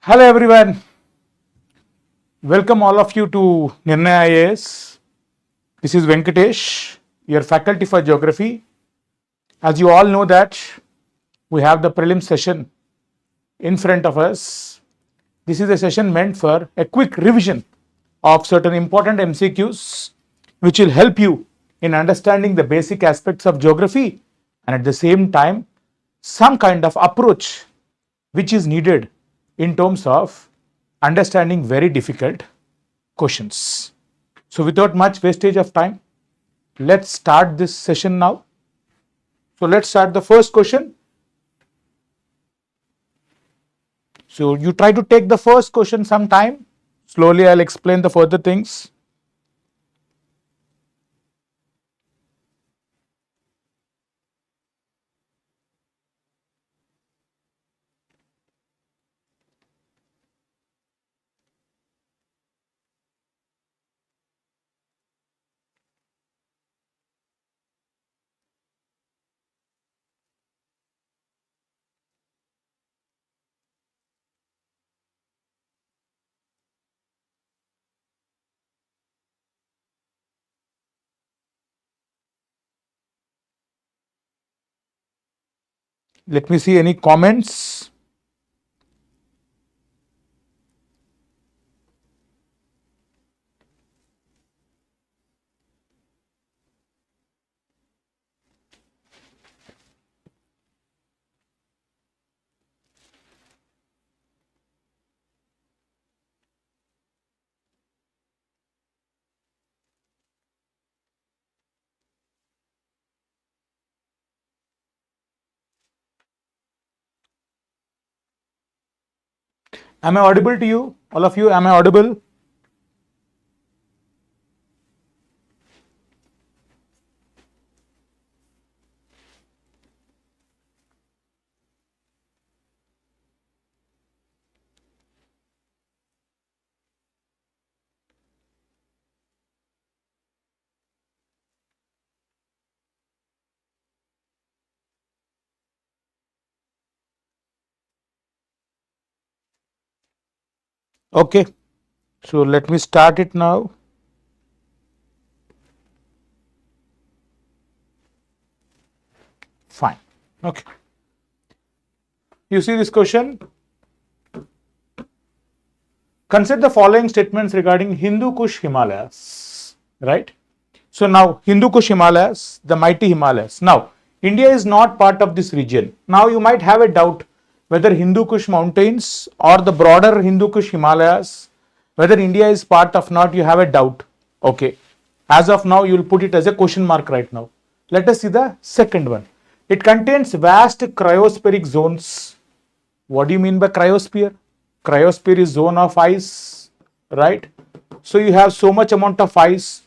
Hello everyone, welcome all of you to Nirnay IAS. This is Venkatesh, your faculty for geography. As you all know that we have the prelim session in front of us. This is a session meant for a quick revision of certain important MCQs which will help you in understanding the basic aspects of geography and at the same time some kind of approach which is needed in terms of understanding very difficult questions. So without much wastage of time, let's start this session now. So let's start the first question. So you try to take the first question sometime. Slowly I'll explain the further things. Let me see any comments. Am I audible to you? All of you, am I audible? Okay, so let me start it now. Fine. Okay. You see this question? Consider the following statements regarding Hindu Kush Himalayas, right? So now Hindu Kush Himalayas, the mighty Himalayas. Now India is not part of this region. Now you might have a doubt whether Hindu Kush mountains or the broader Hindu Kush Himalayas, whether India is part of not, you have a doubt. Okay. As of now, you will put it as a question mark right now. Let us see the second one. It contains vast cryospheric zones. What do you mean by cryosphere? Cryosphere is zone of ice, right? So you have so much amount of ice.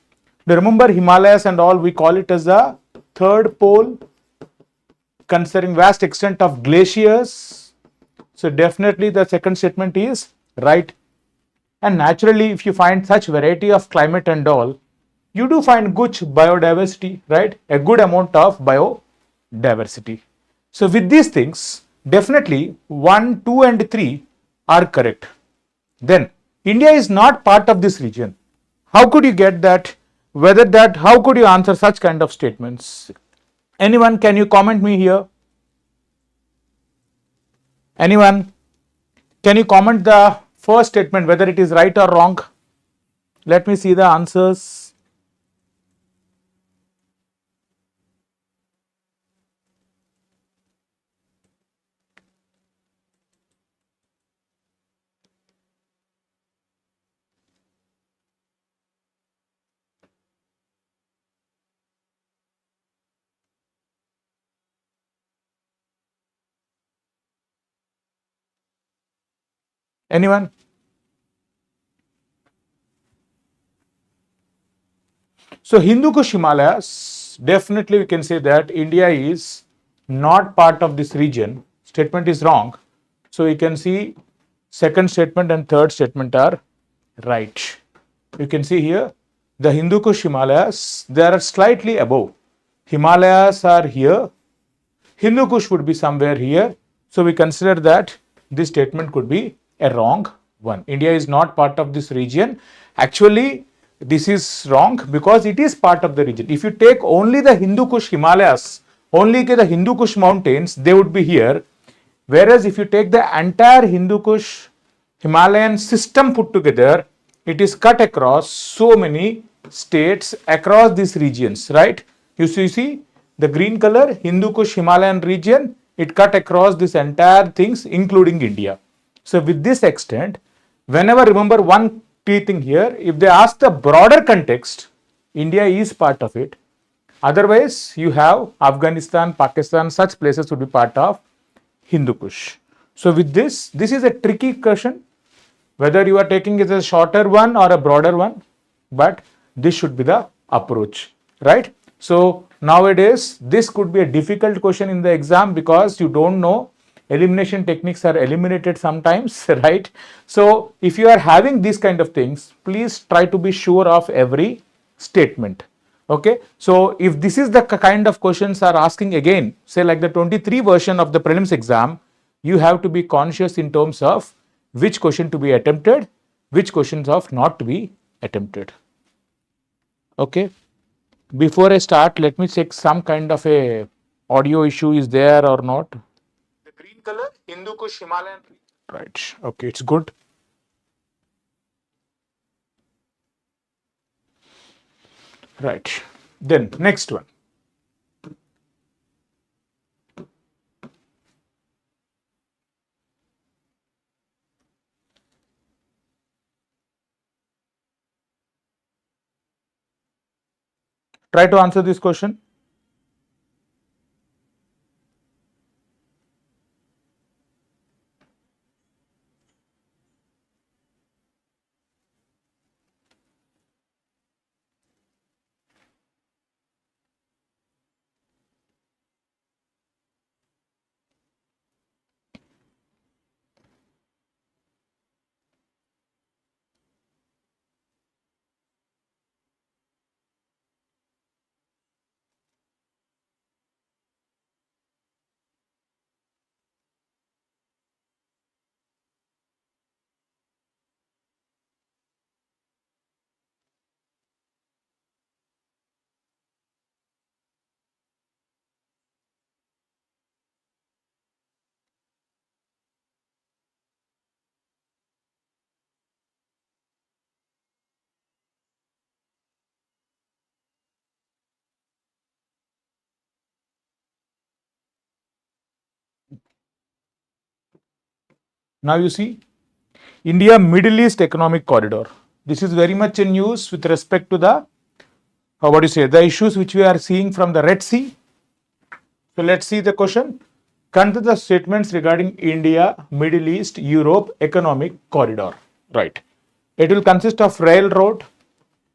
Now remember Himalayas and all, we call it as the third pole, considering vast extent of glaciers. So definitely the second statement is right. And naturally, if you find such variety of climate and all, you do find good biodiversity, right? A good amount of biodiversity. So with these things, definitely 1, 2 and 3 are correct. Then India is not part of this region. How could you get that? How could you answer such kind of statements? Anyone, can you comment me here? Anyone? Can you comment the first statement whether it is right or wrong? Let me see the answers. Anyone? So Hindu Kush Himalayas, definitely we can say that India is not part of this region. Statement is wrong. So you can see second statement and third statement are right. You can see here the Hindu Kush Himalayas, they are slightly above. Himalayas are here. Hindu Kush would be somewhere here. So we consider that this statement could be a wrong one. India is not part of this region. Actually, this is wrong because it is part of the region. If you take only the Hindu Kush Himalayas, only the Hindu Kush mountains, they would be here. Whereas if you take the entire Hindu Kush Himalayan system put together, it is cut across so many states across these regions, right? You see the green color, Hindu Kush Himalayan region, it cut across this entire things including India. So with this extent, whenever remember one key thing here, if they ask the broader context, India is part of it. Otherwise, you have Afghanistan, Pakistan, such places would be part of Hindu Kush. So with this is a tricky question, whether you are taking it as a shorter one or a broader one, but this should be the approach, right? So nowadays, this could be a difficult question in the exam because you don't know. Elimination techniques are eliminated sometimes, right? So if you are having these kind of things, please try to be sure of every statement. Okay, so if this is the kind of questions are asking again, say like the 23 version of the prelims exam, you have to be conscious in terms of which question to be attempted, which questions of not to be attempted. Okay, before I start, let me check some kind of a audio issue is there or not. The green color, Hindu Kush Himalayan. Right, okay, it's good. Right, then next one. Try to answer this question. Now you see, India Middle East Economic Corridor. This is very much in news with respect to the, the issues which we are seeing from the Red Sea. So let's see the question. Consider the statements regarding India, Middle East, Europe Economic Corridor. Right. It will consist of railroad,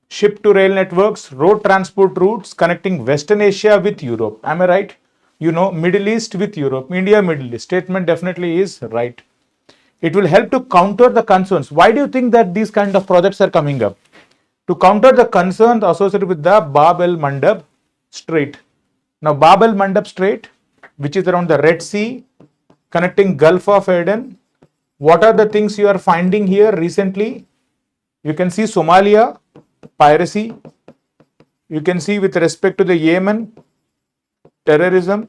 ship to rail networks, road transport routes connecting Western Asia with Europe. Am I right? You know, Middle East with Europe, India, Middle East. Statement definitely is right. It will help to counter the concerns. Why do you think that these kind of projects are coming up? To counter the concerns associated with the Bab el Mandab Strait. Now, Bab el Mandab Strait, which is around the Red Sea, connecting Gulf of Aden. What are the things you are finding here recently? You can see Somalia, piracy. You can see with respect to the Yemen, terrorism.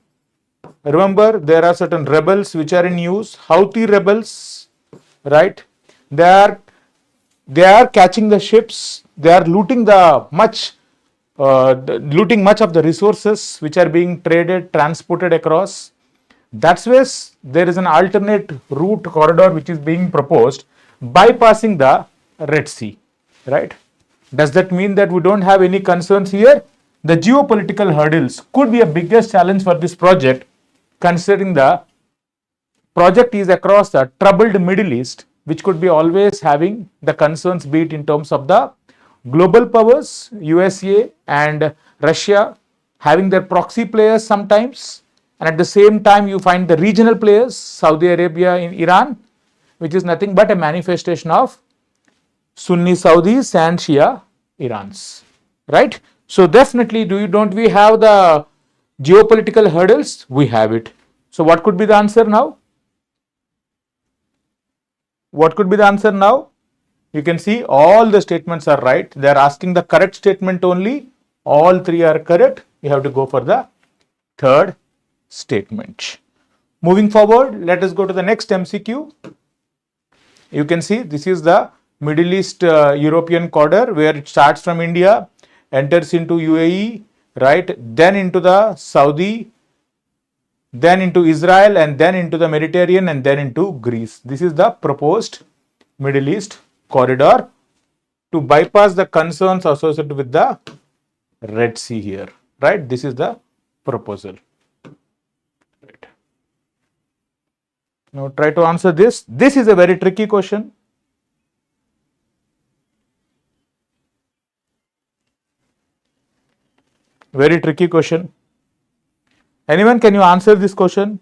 Remember, there are certain rebels which are in use, Houthi rebels, right? They are catching the ships. They are looting much of the resources which are being traded, transported across. That's why there is an alternate route corridor which is being proposed, bypassing the Red Sea, right? Does that mean that we don't have any concerns here? The geopolitical hurdles could be a biggest challenge for this project, considering the project is across the troubled Middle East, which could be always having the concerns, be it in terms of the global powers, USA and Russia having their proxy players sometimes, and at the same time you find the regional players, Saudi Arabia in Iran, which is nothing but a manifestation of Sunni Saudis and Shia Irans, right? So definitely, don't we have the geopolitical hurdles? We have it. So what could be the answer now? what could be the answer now? You can see all the statements are right. They are asking the correct statement only. All three are correct. You have to go for the third statement. Moving forward, let us go to the next MCQ. You can see this is the Middle East European corridor, where it starts from India, enters into UAE, right, then into the Saudi, then into Israel, and then into the Mediterranean, and then into Greece. This is the proposed Middle East corridor to bypass the concerns associated with the Red Sea here, right? This is the proposal. Right. Now try to answer this. This is a very tricky question. Very tricky question. Anyone, can you answer this question?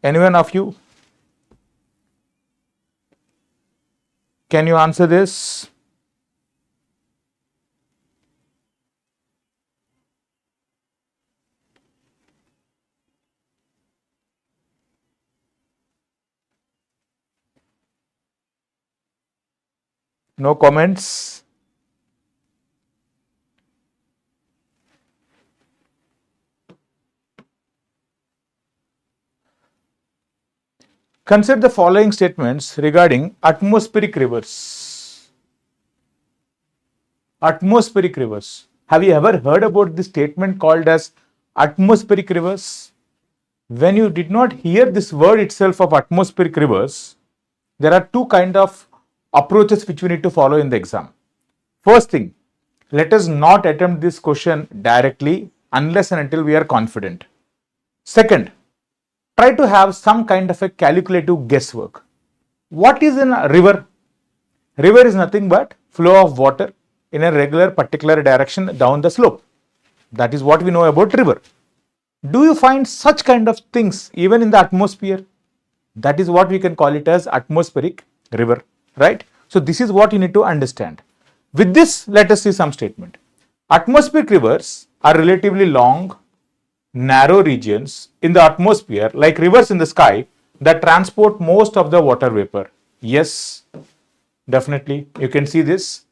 Anyone of you? Can you answer this? No comments? Consider the following statements regarding atmospheric rivers. Atmospheric rivers. Have you ever heard about this statement called as atmospheric rivers? When you did not hear this word itself of atmospheric rivers, there are two kinds of approaches which we need to follow in the exam. First thing, let us not attempt this question directly unless and until we are confident. Second, try to have some kind of a calculative guesswork. What is a river? River is nothing but flow of water in a regular particular direction down the slope. That is what we know about river. Do you find such kind of things even in the atmosphere? That is what we can call it as atmospheric river, right? So this is what you need to understand. With this, let us see some statement. Atmospheric rivers are relatively long, narrow regions in the atmosphere, like rivers in the sky, that transport most of the water vapor. Yes, definitely. You can see this.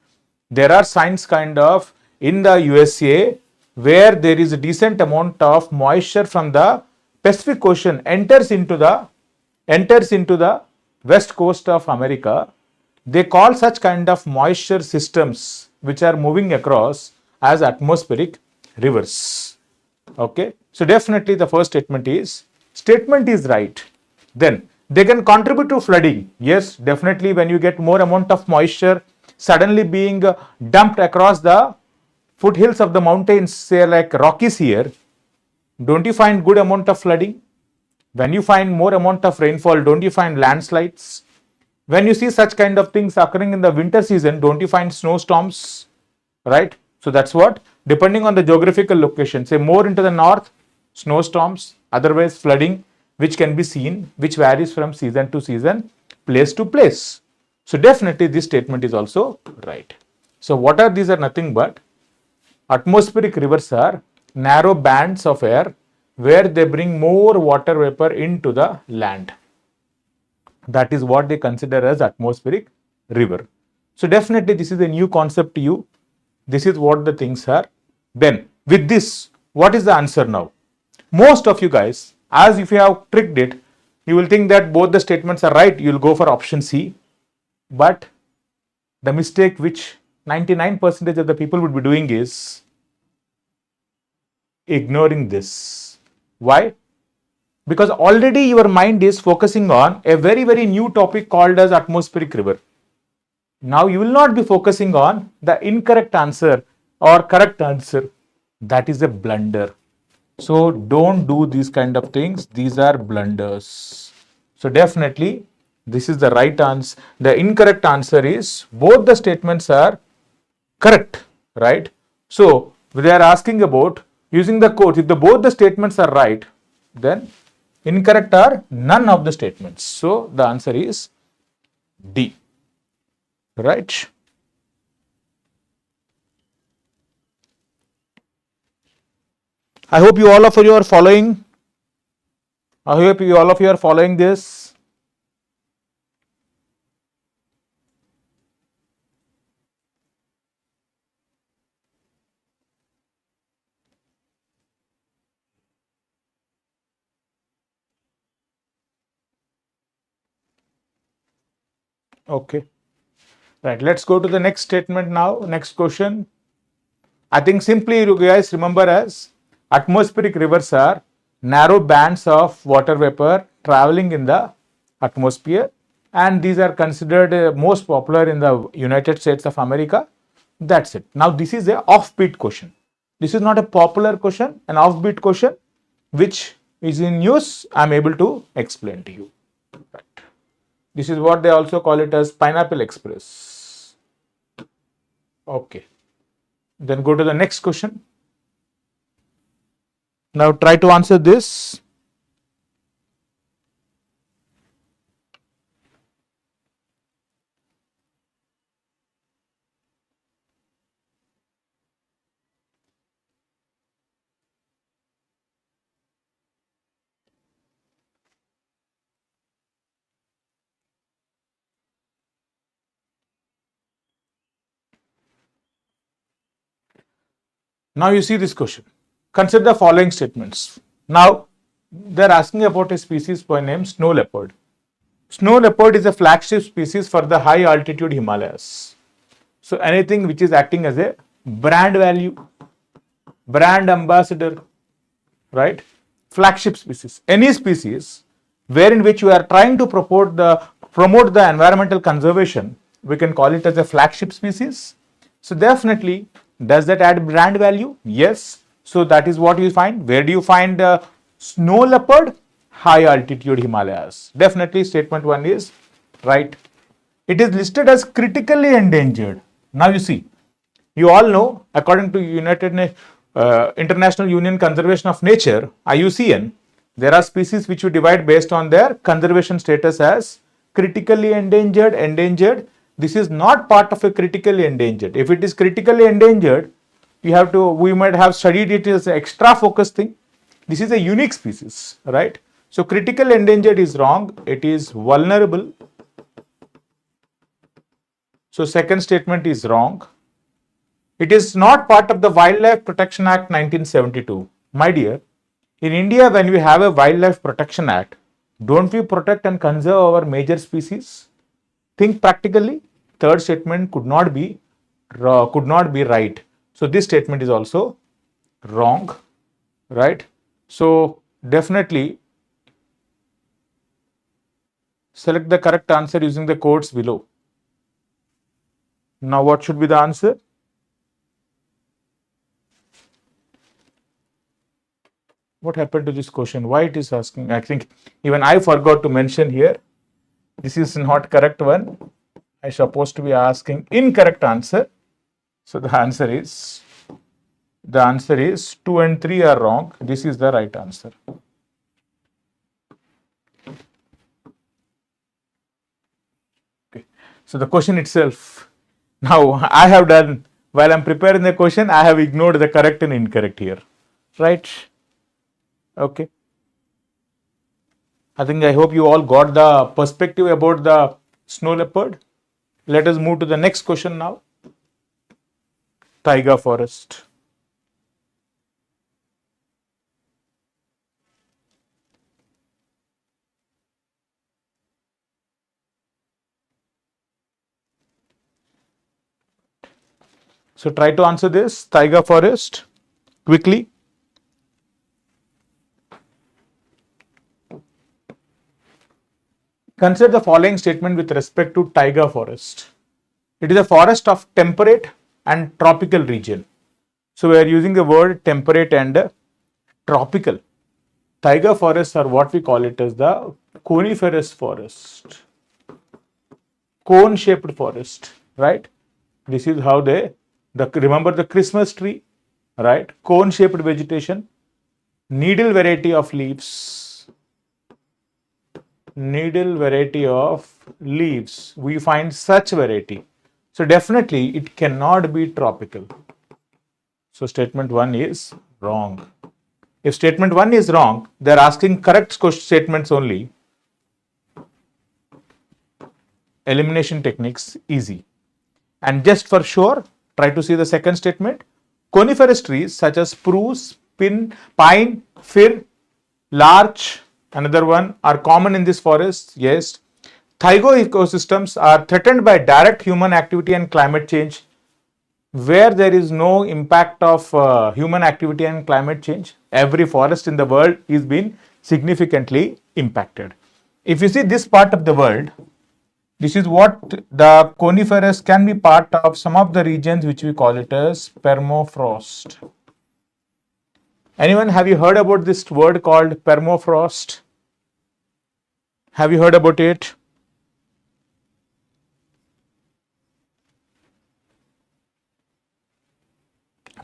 There are signs kind of in the USA where there is a decent amount of moisture from the Pacific Ocean enters into the west coast of America. They call such kind of moisture systems which are moving across as atmospheric rivers. Okay, so definitely the first statement is right. Then they can contribute to flooding. Yes, definitely, when you get more amount of moisture suddenly being dumped across the foothills of the mountains, say like Rockies here, don't you find good amount of flooding? When you find more amount of rainfall, don't you find landslides? When you see such kind of things occurring in the winter season, don't you find snowstorms, right? So that's what, depending on the geographical location, say more into the north, snowstorms, otherwise flooding, which can be seen, which varies from season to season, place to place. So definitely this statement is also right. So what are these? Are nothing but atmospheric rivers are narrow bands of air where they bring more water vapor into the land. That is what they consider as atmospheric river. So definitely this is a new concept to you. This is what the things are. Then with this, what is the answer now? Most of you guys, as if you have tricked it, you will think that both the statements are right. You will go for option C. But the mistake which 99% of the people would be doing is ignoring this. Why? Because already your mind is focusing on a very, very new topic called as atmospheric river. Now you will not be focusing on the incorrect answer or correct answer. That is a blunder. So don't do these kind of things. These are blunders. So definitely this is the right answer. The incorrect answer is both the statements are correct, right? So they are asking about using the quote. If both the statements are right, then incorrect are none of the statements. So the answer is D, right? I hope you all of you are following. I hope you all of you are following this. Okay. Right. Let's go to the next statement now. Next question. I think simply you guys remember as atmospheric rivers are narrow bands of water vapor traveling in the atmosphere, and these are considered most popular in the United States of America. That's it. Now this is a offbeat question. This is not a popular question, an offbeat question which is in use. I'm able to explain to you. Right. This is what they also call it as Pineapple Express. Okay. Then go to the next question. Now try to answer this. Now you see this question. Consider the following statements. Now they are asking about a species by name snow leopard. Snow leopard is a flagship species for the high altitude Himalayas. So anything which is acting as a brand value, brand ambassador, right? Flagship species. Any species wherein which you are trying to promote the environmental conservation, we can call it as a flagship species. So definitely, does that add brand value? Yes. So that is what you find. Where do you find snow leopard? High altitude Himalayas. Definitely statement 1 is right. It is listed as critically endangered. Now you see, you all know, according to International Union Conservation of Nature, IUCN, there are species which you divide based on their conservation status as critically endangered, endangered. This is not part of a critically endangered. If it is critically endangered, we might have studied it as an extra focus thing. This is a unique species, right? So critical endangered is wrong. It is vulnerable. So second statement is wrong. It is not part of the Wildlife Protection Act 1972. My dear, in India, when we have a Wildlife Protection Act, don't we protect and conserve our major species? Think practically. Third statement could not be right. So this statement is also wrong, right? So definitely select the correct answer using the codes below. Now what should be the answer? What happened to this question? Why it is asking? I think even I forgot to mention here. This is not correct one. I supposed to be asking incorrect answer. So the answer is 2 and 3 are wrong. This is the right answer. Okay. So the question itself. Now I have done, while I'm preparing the question, I have ignored the correct and incorrect here. Right? Okay. I hope you all got the perspective about the snow leopard. Let us move to the next question now. Taiga forest. So try to answer this. Taiga forest quickly. Consider the following statement with respect to taiga forest. It is a forest of temperate and tropical region. So we are using the word temperate and tropical. Taiga forests are what we call it as the coniferous forest, cone shaped forest, right? This is how remember the Christmas tree, right? Cone shaped vegetation, needle variety of leaves, we find such variety. So definitely it cannot be tropical. So statement 1 is wrong. If statement 1 is wrong, they are asking correct statements only. Elimination techniques easy. And just for sure, try to see the second statement. Coniferous trees such as spruce, pine, fir, larch, another one, are common in this forest. Yes. Taiga ecosystems are threatened by direct human activity and climate change. Where there is no impact of human activity and climate change, every forest in the world is being significantly impacted. If you see this part of the world, this is what the coniferous can be part of some of the regions which we call it as permafrost. Anyone, have you heard about this word called permafrost? Have you heard about it?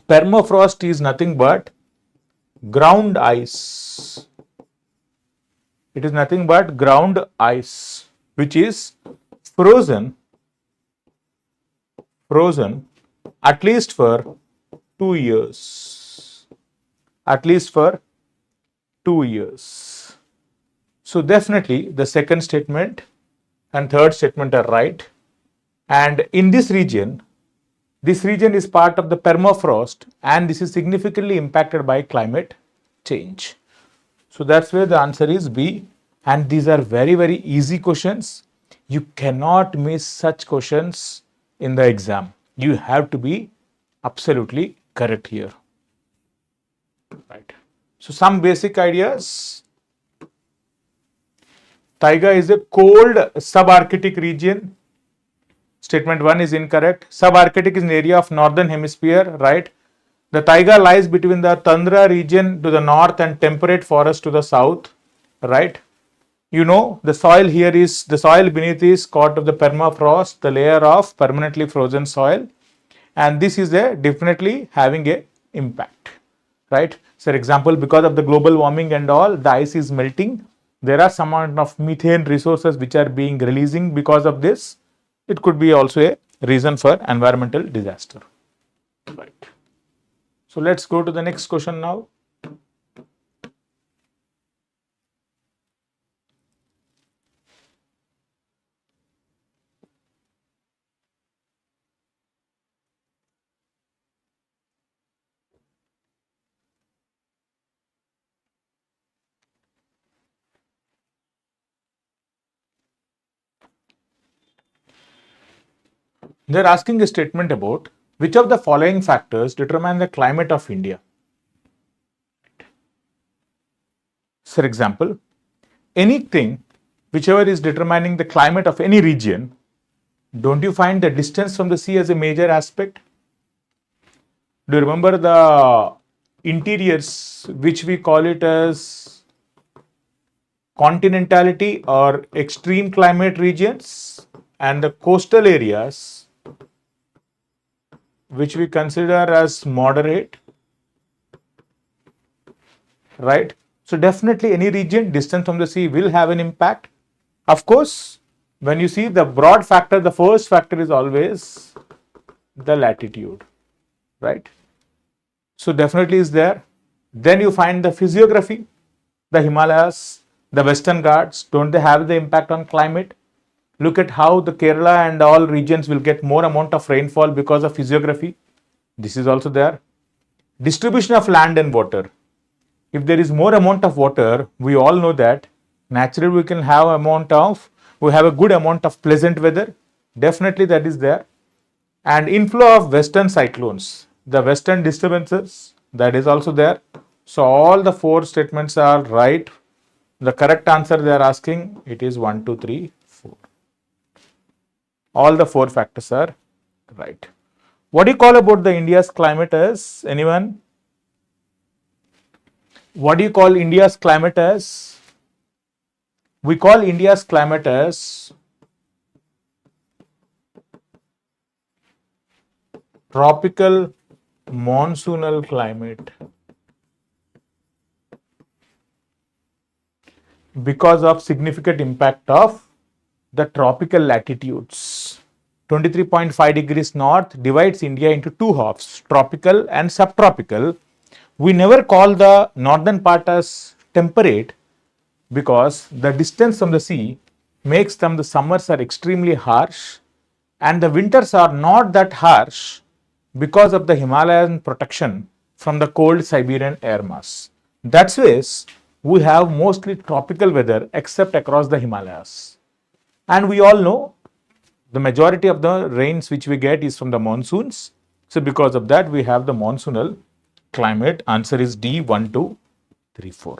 Permafrost is nothing but ground ice. It is nothing but ground ice which is frozen at least for 2 years. At least for 2 years. So definitely the second statement and third statement are right. And in this region is part of the permafrost, and this is significantly impacted by climate change. So that's where the answer is B. And these are very, very easy questions. You cannot miss such questions in the exam. You have to be absolutely correct here. Right. So some basic ideas. Taiga is a cold subarctic region. Statement 1 is incorrect. Subarctic is an area of northern hemisphere, right? The taiga lies between the tundra region to the north and temperate forest to the south, right? You know, the soil here is, the soil beneath is caught of the permafrost, the layer of permanently frozen soil. And this is definitely having a impact, right? So, for example, because of the global warming and all, the ice is melting. There are some amount of methane resources which are being releasing because of this. It could be also a reason for environmental disaster. Right. So let's go to the next question now. They're asking a statement about which of the following factors determine the climate of India. For example, anything, whichever is determining the climate of any region, don't you find the distance from the sea as a major aspect? Do you remember the interiors, which we call it as continentality or extreme climate regions, and the coastal areas, which we consider as moderate, right? So definitely any region distant from the sea will have an impact. Of course, when you see the broad factor, the first factor is always the latitude, right? So definitely is there. Then you find the physiography, the Himalayas, the Western Ghats, don't they have the impact on climate? Look at how the Kerala and all regions will get more amount of rainfall because of physiography. This is also there. Distribution of land and water. If there is more amount of water, we all know that naturally we can have a good amount of pleasant weather. Definitely that is there. And inflow of western cyclones, the western disturbances, that is also there. So all the 4 statements are right. The correct answer they are asking, it is 1, 2, 3, 4. All the 4 factors are right. What do you call about the India's climate as? Anyone? What do you call India's climate as? We call India's climate as tropical monsoonal climate, because of significant impact of the tropical latitudes. 23.5 degrees north divides India into 2 halves, tropical and subtropical. We never call the northern part as temperate because the distance from the sea makes them the summers are extremely harsh and the winters are not that harsh because of the Himalayan protection from the cold Siberian air mass. That's why we have mostly tropical weather except across the Himalayas. And we all know the majority of the rains which we get is from the monsoons. So because of that, we have the monsoonal climate. Answer is D, 1, 2, 3, 4.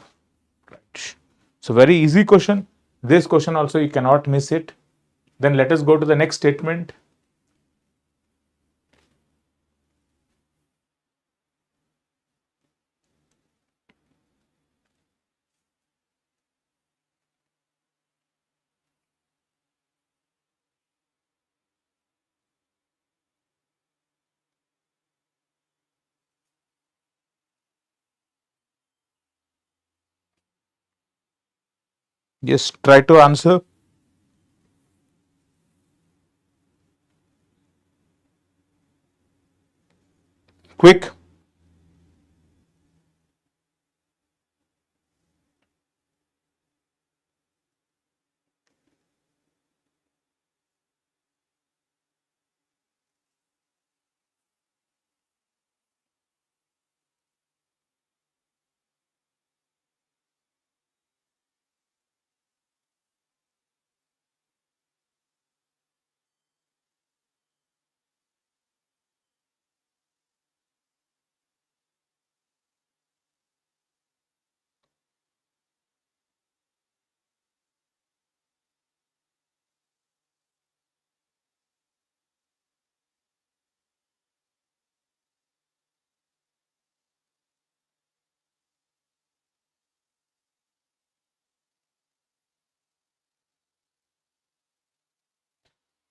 Right. So very easy question. This question also you cannot miss it. Then let us go to the next statement. Yes, try to answer. Quick.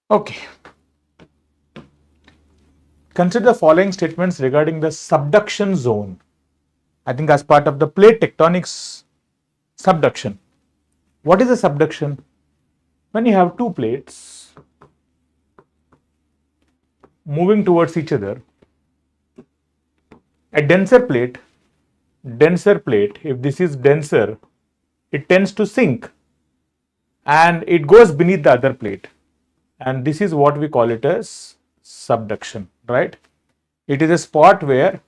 Okay. Consider the following statements regarding the subduction zone. I think as part of the plate tectonics, subduction. What is a subduction? When you have two plates moving towards each other, a denser plate, if this is denser, it tends to sink and it goes beneath the other plate. And this is what we call it as subduction, right? It is a spot where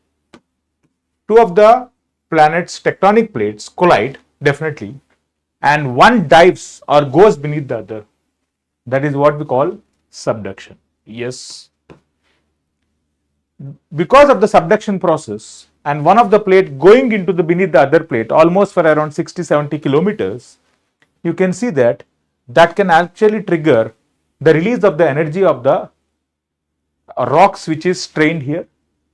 two of the planet's tectonic plates collide, definitely, and one dives or goes beneath the other. That is what we call subduction. Yes. Because of the subduction process and one of the plate going into the beneath the other plate almost for around 60-70 kilometers, you can see that can actually trigger the release of the energy of the rocks which is strained here.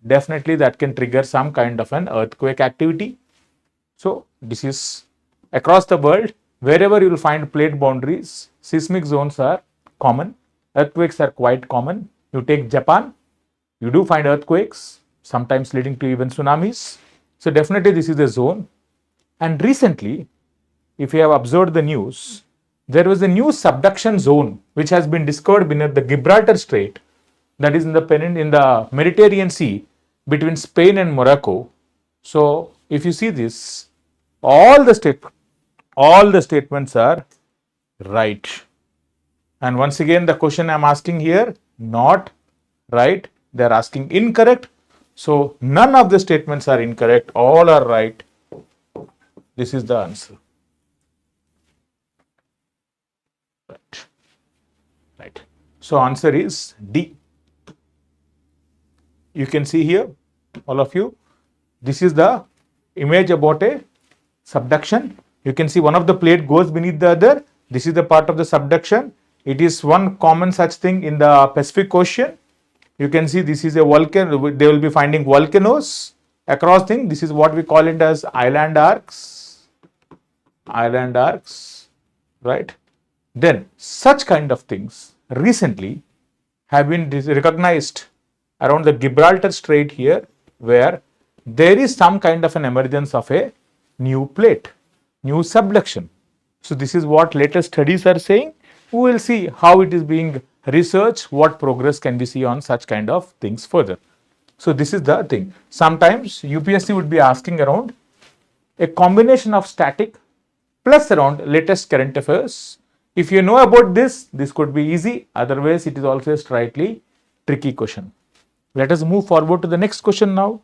Definitely that can trigger some kind of an earthquake activity. So this is across the world, wherever you will find plate boundaries, seismic zones are common, earthquakes are quite common. You take Japan, you do find earthquakes, sometimes leading to even tsunamis. So definitely this is a zone. And recently, if you have observed the news, there was a new subduction zone which has been discovered beneath the Gibraltar Strait, that is in the Mediterranean Sea between Spain and Morocco. So if you see this, all the statements are right. And once again, the question I am asking here, not right, they are asking incorrect. So none of the statements are incorrect, all are right. This is the answer. Right. So answer is D. You can see here, all of you, this is the image about a subduction. You can see one of the plate goes beneath the other. This is the part of the subduction. It is one common such thing in the Pacific Ocean. You can see this is a volcano. They will be finding volcanoes across thing. This is what we call it as island arcs. Island arcs, right? Then such kind of things recently have been recognized around the Gibraltar Strait here, where there is some kind of an emergence of a new plate, new subduction. So this is what latest studies are saying. We will see how it is being researched, what progress can we see on such kind of things further. So this is the thing. Sometimes UPSC would be asking around a combination of static plus around latest current affairs. If you know about this could be easy. Otherwise, it is also a slightly tricky question. Let us move forward to the next question now.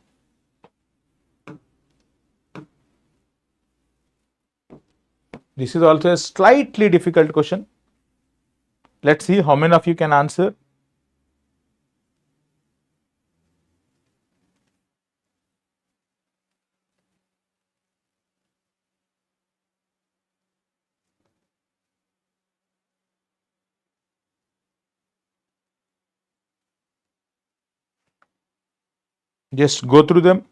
This is also a slightly difficult question. Let's see how many of you can answer. Just go through them.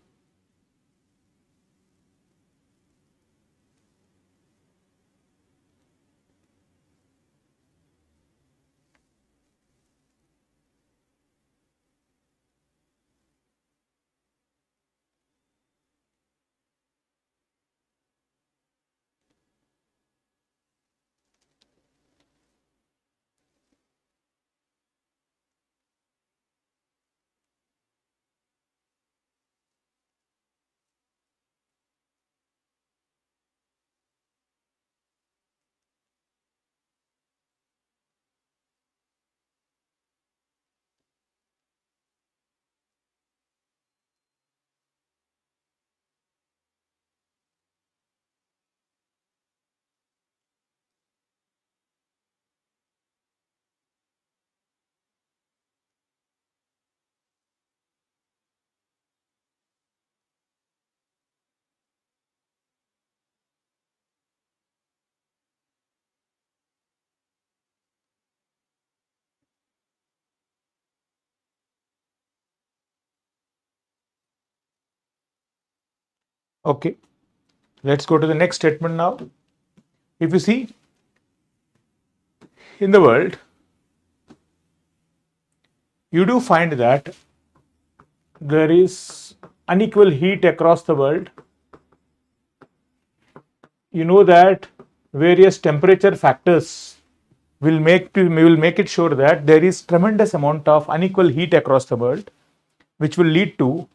Okay, let's go to the next statement now. If you see, in the world, you do find that there is unequal heat across the world. You know that various temperature factors will make it sure that there is tremendous amount of unequal heat across the world, which will lead to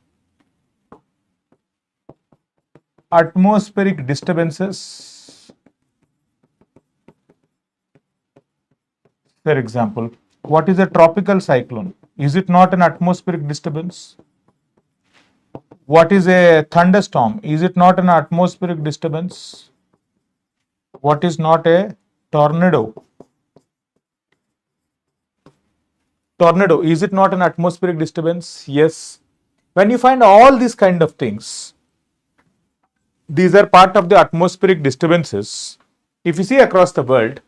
atmospheric disturbances. For example, what is a tropical cyclone? Is it not an atmospheric disturbance? What is a thunderstorm? Is it not an atmospheric disturbance? What is not a tornado? Tornado, is it not an atmospheric disturbance? Yes. When you find all these kind of things, these are part of the atmospheric disturbances. If you see across the world,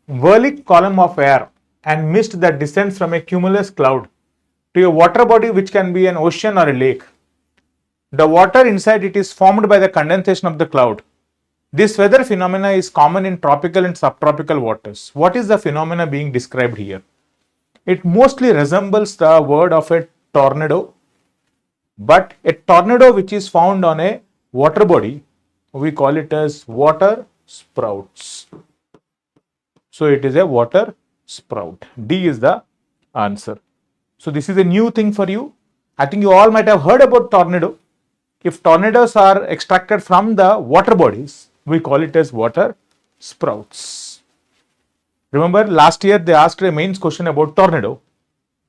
whirling column of air and mist that descends from a cumulus cloud to a water body which can be an ocean or a lake. The water inside it is formed by the condensation of the cloud. This weather phenomena is common in tropical and subtropical waters. What is the phenomena being described here? It mostly resembles the word of a tornado, but a tornado which is found on a water body, we call it as water sprouts. So it is a water sprout. D is the answer. So this is a new thing for you. I think you all might have heard about tornado. If tornadoes are extracted from the water bodies, we call it as water sprouts. Remember last year they asked a mains question about tornado.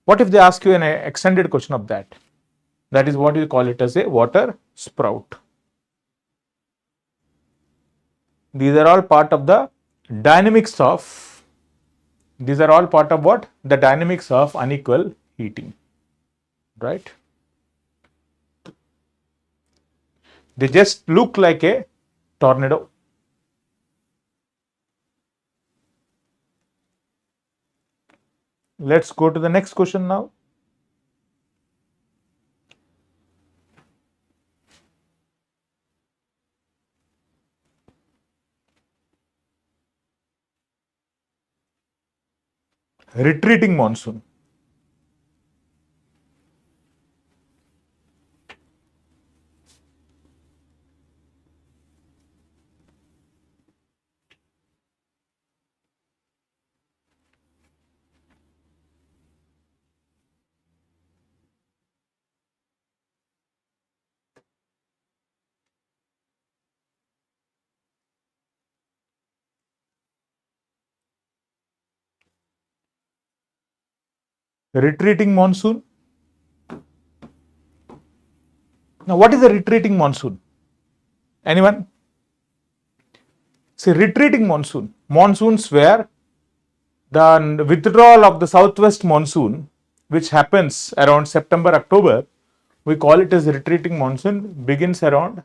What if they ask you an extended question of that? That is what we call it as a water sprout. These are all part of the dynamics of, these are all part of what? The dynamics of unequal heating, right? They just look like a tornado. Let's go to the next question now. Retreating monsoon. Retreating monsoon. Now, what is a retreating monsoon? Anyone? See, retreating monsoon. Monsoons where the withdrawal of the southwest monsoon, which happens around September, October, we call it as retreating monsoon, begins around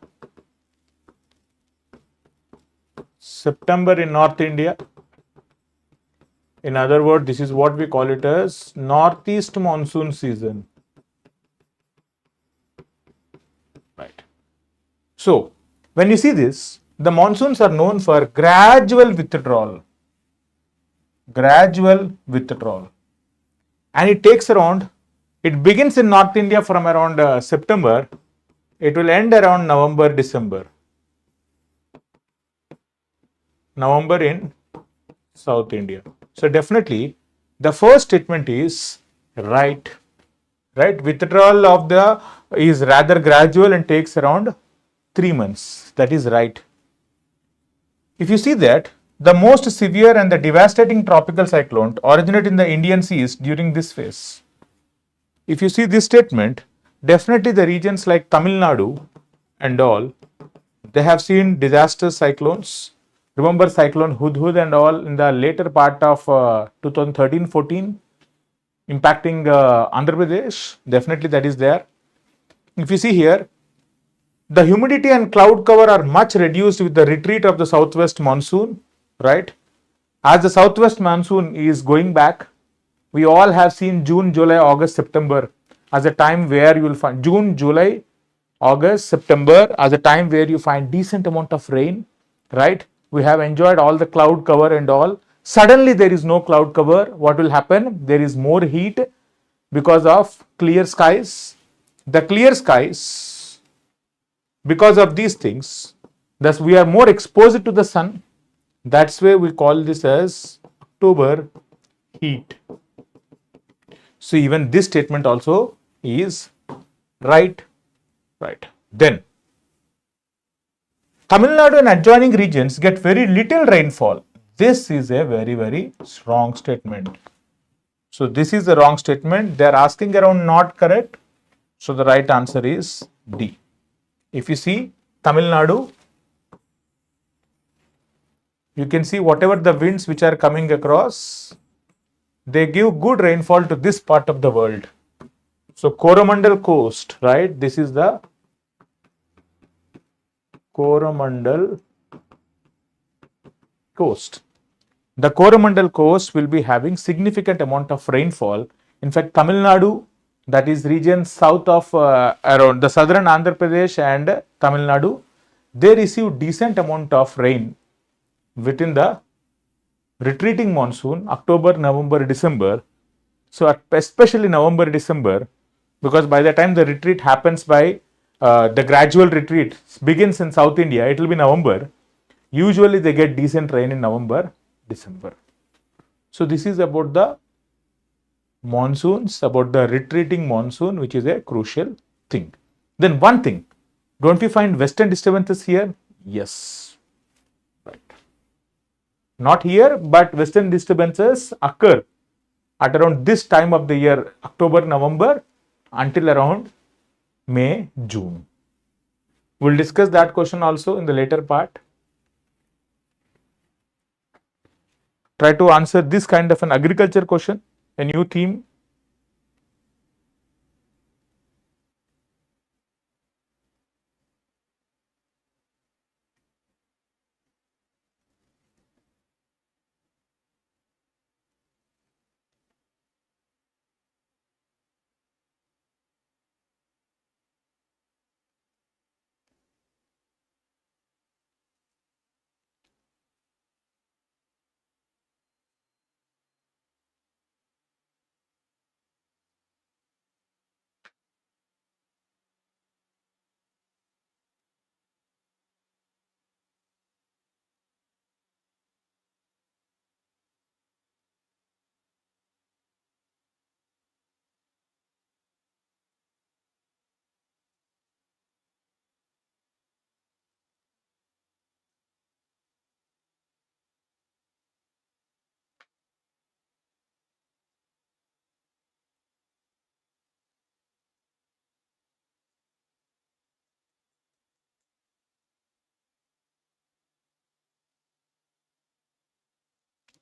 September in North India. In other words, this is what we call it as northeast monsoon season. Right. So, when you see this, the monsoons are known for gradual withdrawal. Gradual withdrawal. And it takes around, it begins in North India from around September. It will end around November, December. November in South India. So definitely the first statement is right. Right? Withdrawal of the is rather gradual and takes around 3 months. That is right. If you see that the most severe and the devastating tropical cyclone originate in the Indian seas during this phase. If you see this statement, definitely the regions like Tamil Nadu and all, they have seen disaster cyclones. Remember cyclone Hudhud and all in the later part of 2013-14 impacting Andhra Pradesh. Definitely that is there. If you see here, the humidity and cloud cover are much reduced with the retreat of the southwest monsoon, right? As the southwest monsoon is going back, we all have seen June, July, August, September as a time where you will find June, July, August, September as a time where you find decent amount of rain, right? We have enjoyed all the cloud cover and all. Suddenly there is no cloud cover. What will happen? There is more heat because of clear skies. The clear skies, because of these things, thus we are more exposed to the sun. That's why we call this as October heat. So even this statement also is right. Right. Then Tamil Nadu and adjoining regions get very little rainfall. This is a very, very strong statement. So this is the wrong statement. They are asking around not correct. So the right answer is D. If you see Tamil Nadu, you can see whatever the winds which are coming across, they give good rainfall to this part of the world. So Coromandel coast, right? This is the Coromandel coast. The Coromandel coast will be having significant amount of rainfall. In fact, Tamil Nadu, that is region south of around the southern Andhra Pradesh and Tamil Nadu, they receive decent amount of rain within the retreating monsoon, October, November, December. So especially November, December, because by the time the retreat happens by the gradual retreat begins in South India, it will be November. Usually they get decent rain in November, December. So this is about the monsoons, about the retreating monsoon, which is a crucial thing. Then one thing, don't we find western disturbances here? Yes. Right. Not here, but western disturbances occur at around this time of the year, October, November, until around May, June. We'll discuss that question also in the later part. Try to answer this kind of an agriculture question, a new theme.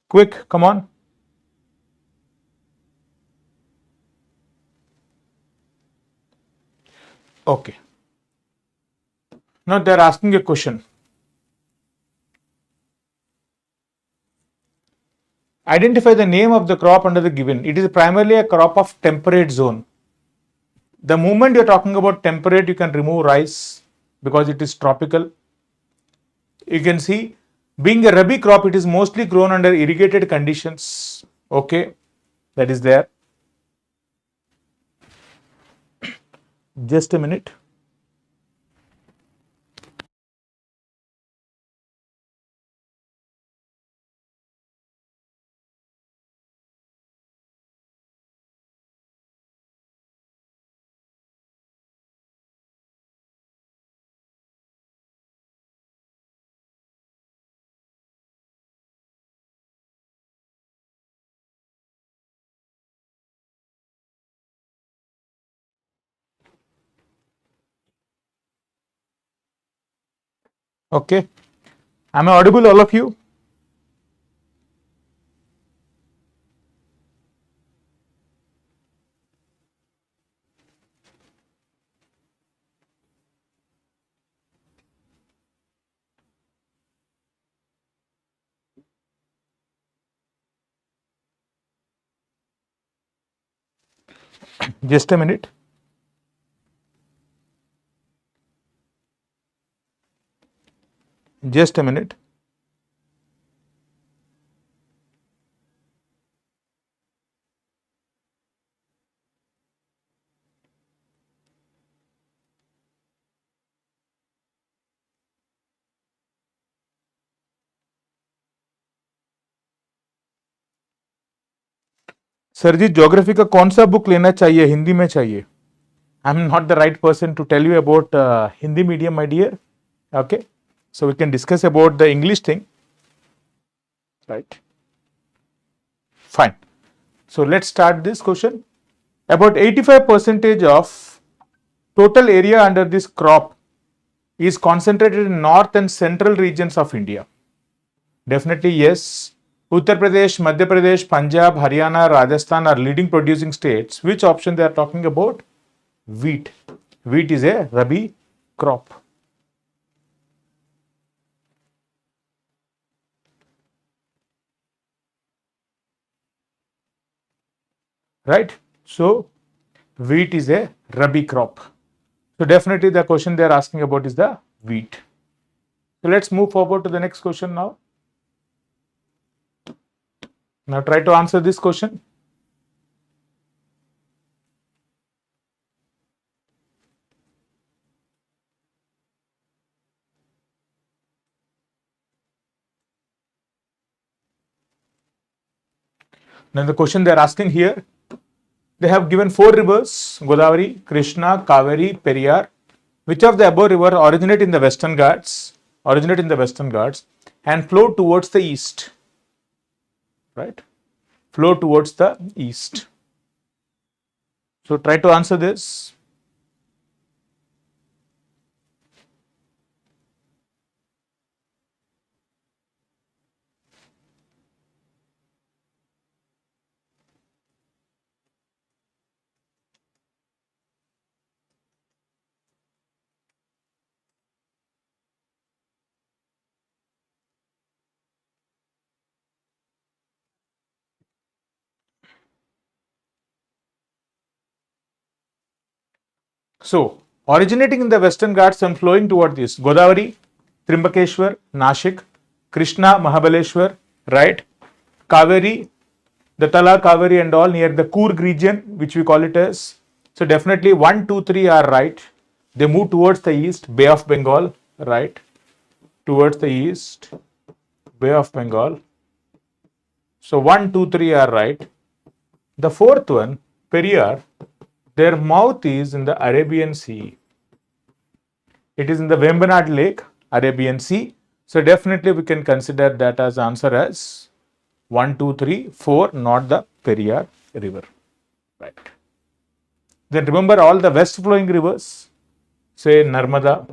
Quick, come on. Okay. Now they are asking a question. Identify the name of the crop under the given. It is primarily a crop of temperate zone. The moment you are talking about temperate, you can remove rice because it is tropical. You can see, being a Rabi crop, it is mostly grown under irrigated conditions. Okay, that is there. Just a minute. Okay, am I audible, all of you? Just a minute. Just a minute. Sir ji geography का कौन सा book लेना चाहिए, हिंदी में चाहिए? I am not the right person to tell you about Hindi medium, my dear. Okay, so we can discuss about the English thing, right? Fine. So let's start this question. About 85% of total area under this crop is concentrated in north and central regions of India. Definitely yes. Uttar Pradesh, Madhya Pradesh, Punjab, Haryana, Rajasthan are leading producing states. Which option they are talking about? Wheat. Wheat is a Rabi crop. Right? So wheat is a Rabi crop. So definitely the question they are asking about is the wheat. So let's move forward to the next question now. Now try to answer this question. Now the question they are asking here, they have given 4 rivers: Godavari, Krishna, Kaveri, Periyar. Which of the above river originate in the Western Ghats? Originate in the Western Ghats and flow towards the east. Right? Flow towards the east. So try to answer this. So, originating in the Western Ghats and flowing toward this: Godavari, Trimbakeshwar, Nashik; Krishna, Mahabaleshwar, right? Kaveri, the Tala, Kaveri and all near the Coorg region, which we call it as. So, definitely 1, 2, 3 are right. They move towards the east, Bay of Bengal, right? Towards the east, Bay of Bengal. So, 1, 2, 3 are right. The fourth one, Periyar, their mouth is in the Arabian Sea. It is in the Vembanad Lake, Arabian Sea. So definitely we can consider that as answer as 1, 2, 3, 4, not the Periyar river. Right. Then remember all the west flowing rivers, say Narmada,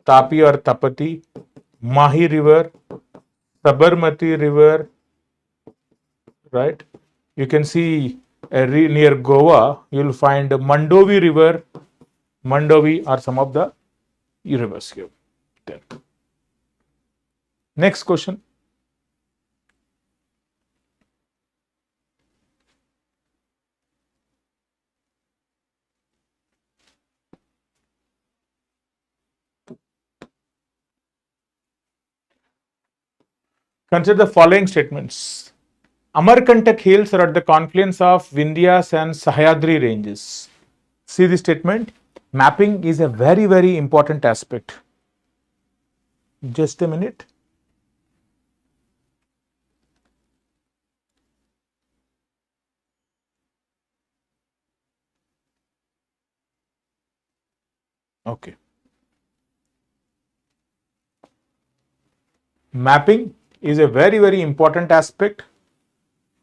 Tapi or Tapati, Mahi River, Sabarmati River, right? You can see near Goa, you will find Mandovi River. Mandovi are some of the rivers here. Then. Next question. Consider the following statements. Amarkantak hills are at the confluence of Vindhyas and Sahyadri ranges. See the statement. Mapping is a very, very important aspect. Just a minute. Okay. Mapping is a very, very important aspect.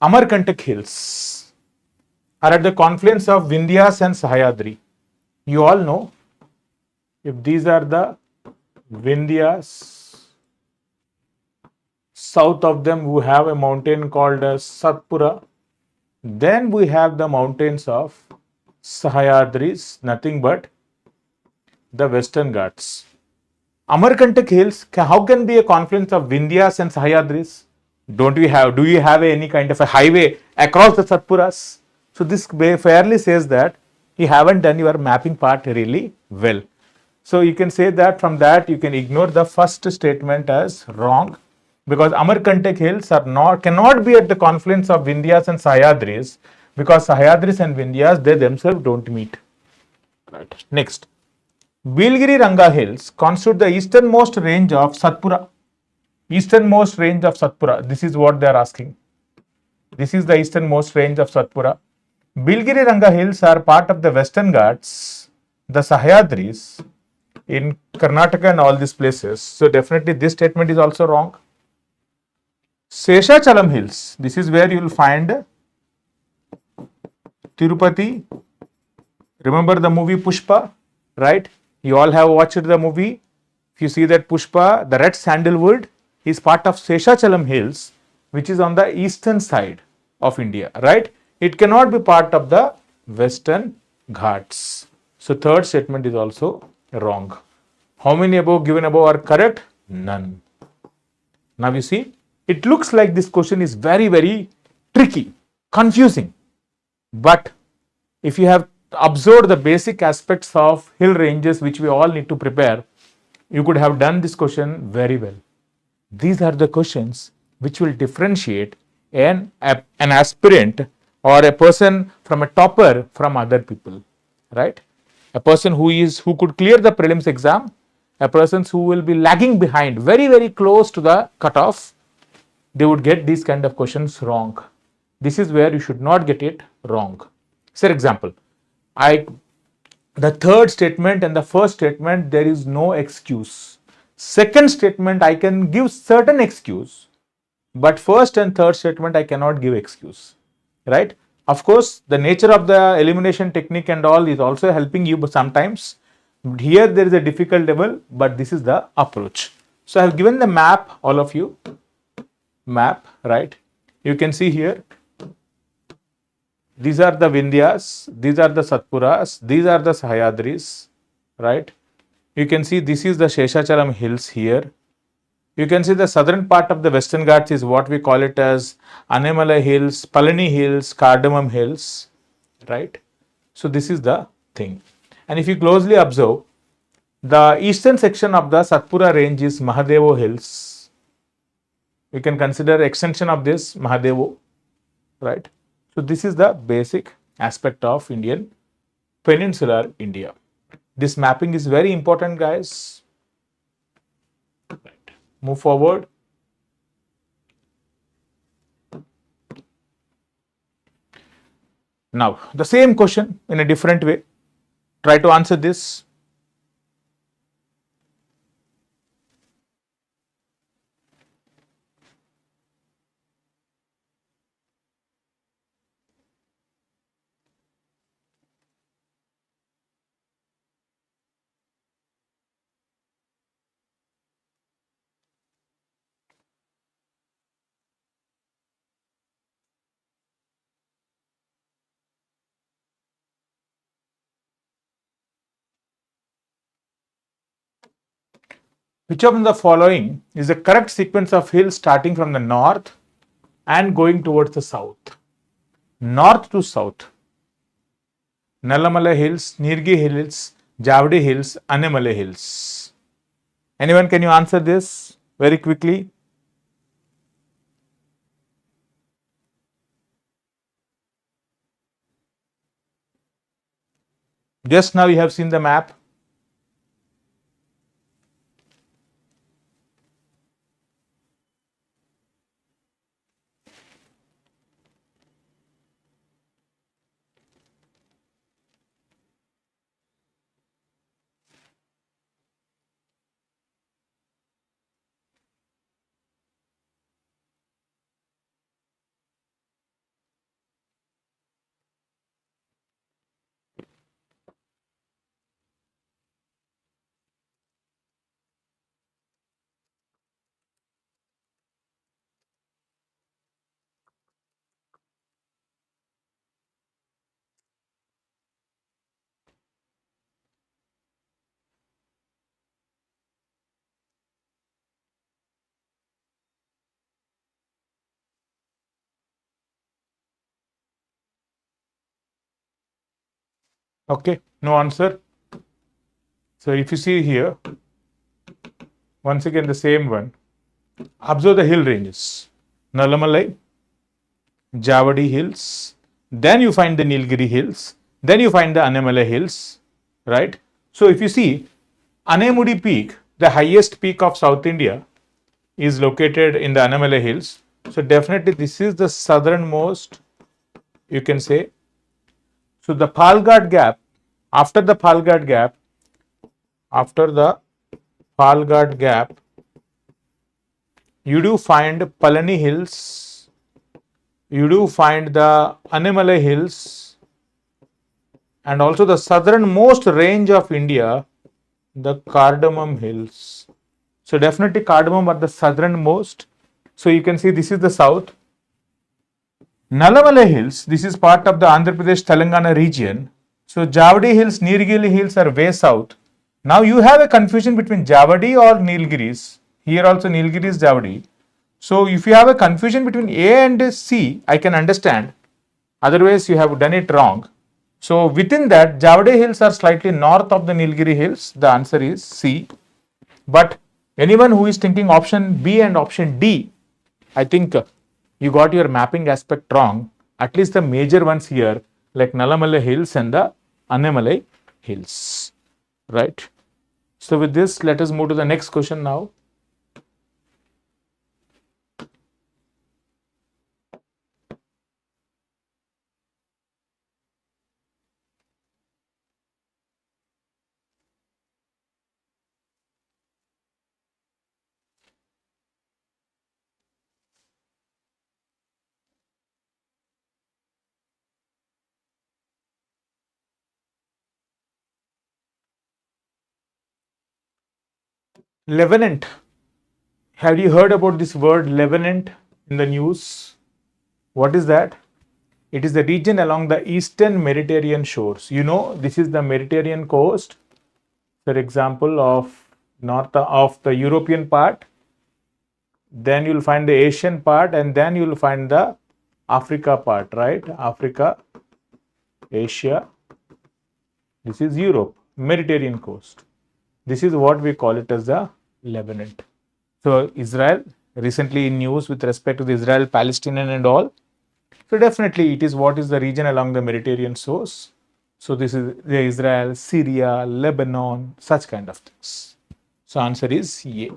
Amarkantak hills are at the confluence of Vindhyas and Sahyadri. You all know if these are the Vindhyas, south of them we have a mountain called as Satpura. Then we have the mountains of Sahyadris, nothing but the Western Ghats. Amarkantak hills, how can be a confluence of Vindhyas and Sahyadris? Do you have any kind of a highway across the Satpuras? So this fairly says that you haven't done your mapping part really well. So you can say that from that you can ignore the first statement as wrong, because Amarkantak hills cannot be at the confluence of Vindhyas and Sahyadris, because Sahyadris and Vindhyas, they themselves don't meet. Right. Next, Bilgiri Ranga hills constitute the easternmost range of Satpura. Easternmost range of Satpura. This is what they are asking. This is the easternmost range of Satpura. Bilgiri Ranga hills are part of the Western Ghats, the Sahyadris in Karnataka and all these places. So definitely this statement is also wrong. 𝐶𝐻𝐴chalam hills. This is where you will find Tirupati. Remember the movie Pushpa, right? You all have watched the movie. If you see that Pushpa, the red sandalwood is part of 𝐶𝐻𝐴chalam hills, which is on the eastern side of India, right? It cannot be part of the Western Ghats. So third statement is also wrong. How many above given above are correct? None. Now you see, it looks like this question is very, very tricky, confusing. But if you have observed the basic aspects of hill ranges which we all need to prepare, you could have done this question very well. These are the questions which will differentiate an aspirant or a person from a topper from other people, right? A person who could clear the prelims exam, a person who will be lagging behind, very, very close to the cutoff, they would get these kind of questions wrong. This is where you should not get it wrong. For example, the third statement and the first statement, there is no excuse. Second statement, I can give certain excuse, but first and third statement, I cannot give excuse, right? Of course, the nature of the elimination technique and all is also helping you, but sometimes here there is a difficult level, but this is the approach. So I have given the map, all of you, map, right? You can see here, these are the Vindhyas, these are the Satpuras, these are the Sahyadris, right? You can see this is the 𝐶𝐻𝐴chalam hills here. You can see the southern part of the Western Ghats is what we call it as Anemalai Hills, Palani Hills, Cardamom Hills, right? So this is the thing. And if you closely observe, the eastern section of the Satpura range is Mahadevo Hills. We can consider extension of this Mahadevo, right? So this is the basic aspect of Indian peninsular India. This mapping is very important, guys. Right. Move forward. Now, the same question in a different way. Try to answer this. Which of the following is the correct sequence of hills starting from the north and going towards the south? North to south. Nallamala Hills, Nirgi Hills, Javadi Hills, Annamalai Hills. Anyone, can you answer this very quickly? Just now you have seen the map. Okay, no answer. So if you see here, once again the same one. Observe the hill ranges. Nalamalai, Javadi Hills, then you find the Nilgiri Hills, then you find the Annamalai Hills, right? So if you see, Anemudi Peak, the highest peak of South India, is located in the Annamalai Hills. So definitely this is the southernmost, you can say. So the Palghat Gap, after the Palghat Gap, you do find Palani Hills, you do find the Annamalai Hills, and also the southernmost range of India, the Cardamom Hills. So definitely Cardamom are the southernmost. So you can see this is the south. Nalamalai Hills, this is part of the Andhra Pradesh Telangana region. So Javadi Hills, Nilgiri Hills are way south. Now you have a confusion between Javadi or Nilgiris. Here also Nilgiris, Javadi. So if you have a confusion between A and C, I can understand. Otherwise you have done it wrong. So within that, Javadi Hills are slightly north of the Nilgiri Hills. The answer is C. But anyone who is thinking option B and option D, I think you got your mapping aspect wrong. At least the major ones here, like Nalamalai Hills and the Annamalai Hills, right? So with this, let us move to the next question now. Levenant. Have you heard about this word Levenant in the news? What is that? It is the region along the eastern Mediterranean shores. You know, this is the Mediterranean coast, for example, of north of the European part. Then you'll find the Asian part, and then you'll find the Africa part, right? Africa, Asia. This is Europe, Mediterranean coast. This is what we call it as the Levenant. So Israel, recently in news with respect to the Israel, Palestinian and all. So definitely it is what is the region along the Mediterranean source. So this is the Israel, Syria, Lebanon, such kind of things. So answer is A.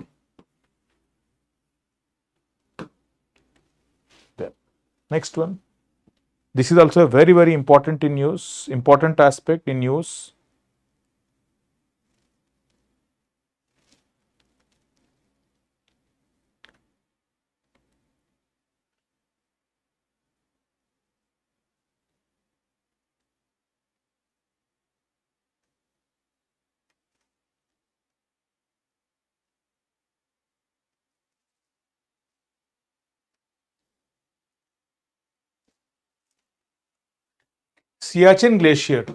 There. Next one. This is also very, very important in news, important aspect in news. Siachen Glacier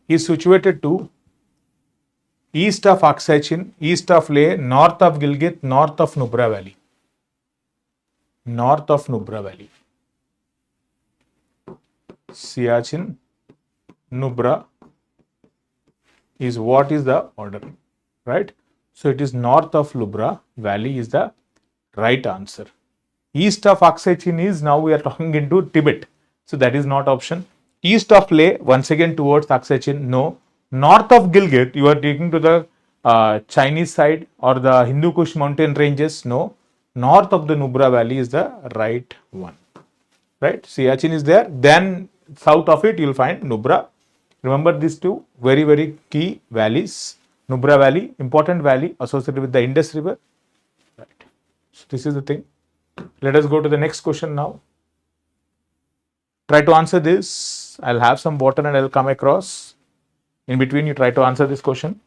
is situated to east of 𝐼𝐶, east of Leh, north of Gilgit, north of Nubra Valley. North of Nubra Valley. Siachen, Nubra is what is the order, right? So it is north of Nubra Valley is the right answer. East of 𝐼𝐶 is, now we are talking into Tibet. So that is not option. East of Leh, once again towards 𝐼𝐶, no. North of Gilgit, you are taking to the Chinese side or the Hindu Kush mountain ranges, no. North of the Nubra Valley is the right one, right? Siachen is there. Then south of it, you will find Nubra. Remember these two very, very key valleys. Nubra Valley, important valley associated with the Indus River. Right. So this is the thing. Let us go to the next question now. Try to answer this. I'll have some water and I'll come across. In between, you try to answer this question.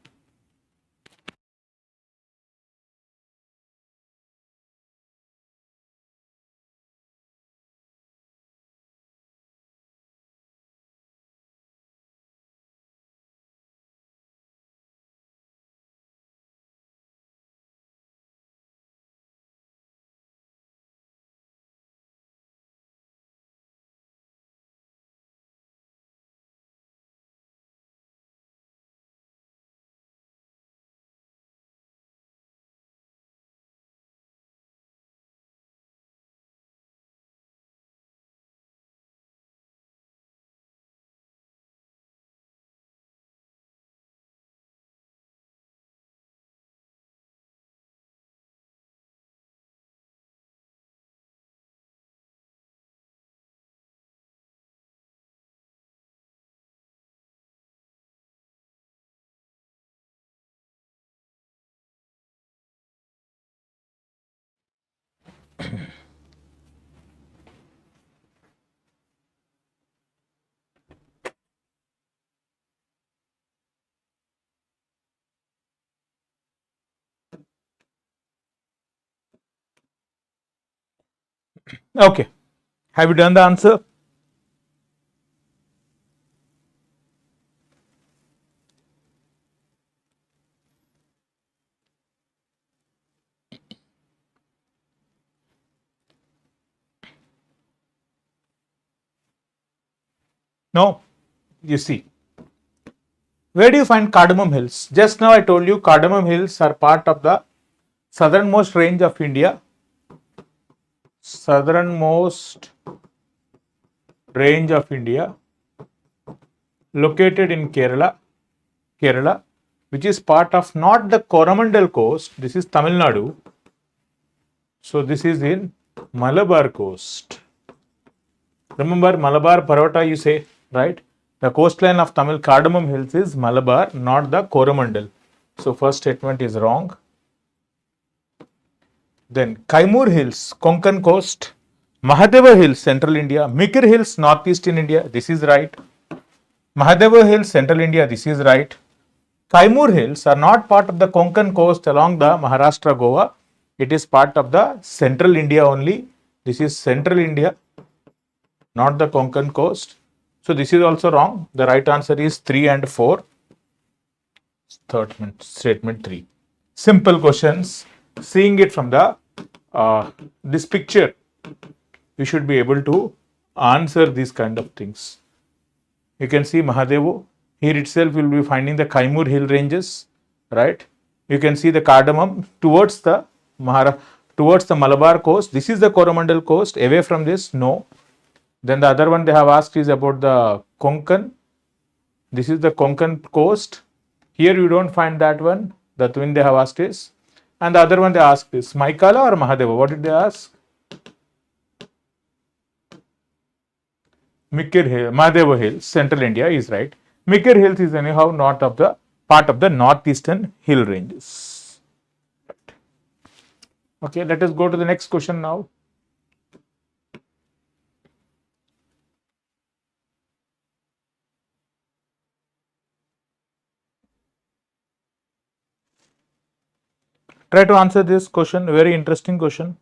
Okay. Have you done the answer? No. You see. Where do you find Cardamom Hills? Just now I told you Cardamom Hills are part of the southernmost range of India. Southernmost range of India, located in Kerala, which is part of not the Coromandel coast. This is Tamil Nadu. So this is in Malabar coast. Remember Malabar Parvata you say, right? The coastline of Tamil Cardamom Hills is Malabar, not the Coromandel. So first statement is wrong. Then Kaimur Hills, Konkan coast. Mahadeva Hills, central India. Mikir Hills, northeastern India. This is right. Mahadeva Hills, central India. This is right. Kaimur Hills are not part of the Konkan coast along the Maharashtra, Goa. It is part of the central India only. This is central India, not the Konkan coast. So this is also wrong. The right answer is 3 and 4. Statement 3. Simple questions. Seeing it from the this picture, you should be able to answer these kind of things. You can see Mahadevo. Here itself you will be finding the Kaimur hill ranges, right? You can see the Cardamom towards the Malabar coast. This is the Coromandel coast. Away from this, no. Then the other one they have asked is about the Konkan. This is the Konkan coast. Here you don't find that one. The twin they have asked is. And the other one they asked is Maikala or Mahadeva. What did they ask? Mikir Hill, Mahadeva Hills, central India is right. Mikir Hills is anyhow not of the part of the northeastern hill ranges. Okay, let us go to the next question now. Try to answer this question, very interesting question.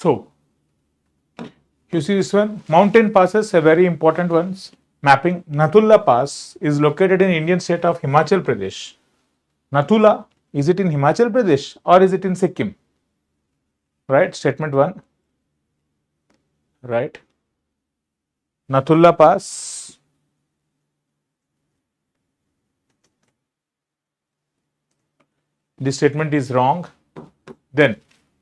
So, you see this one, mountain passes are very important ones. Mapping. Nathula Pass is located in Indian state of Himachal Pradesh. Nathula, is it in Himachal Pradesh or is it in Sikkim? Right, statement 1. Right. Nathula Pass. This statement is wrong. Then,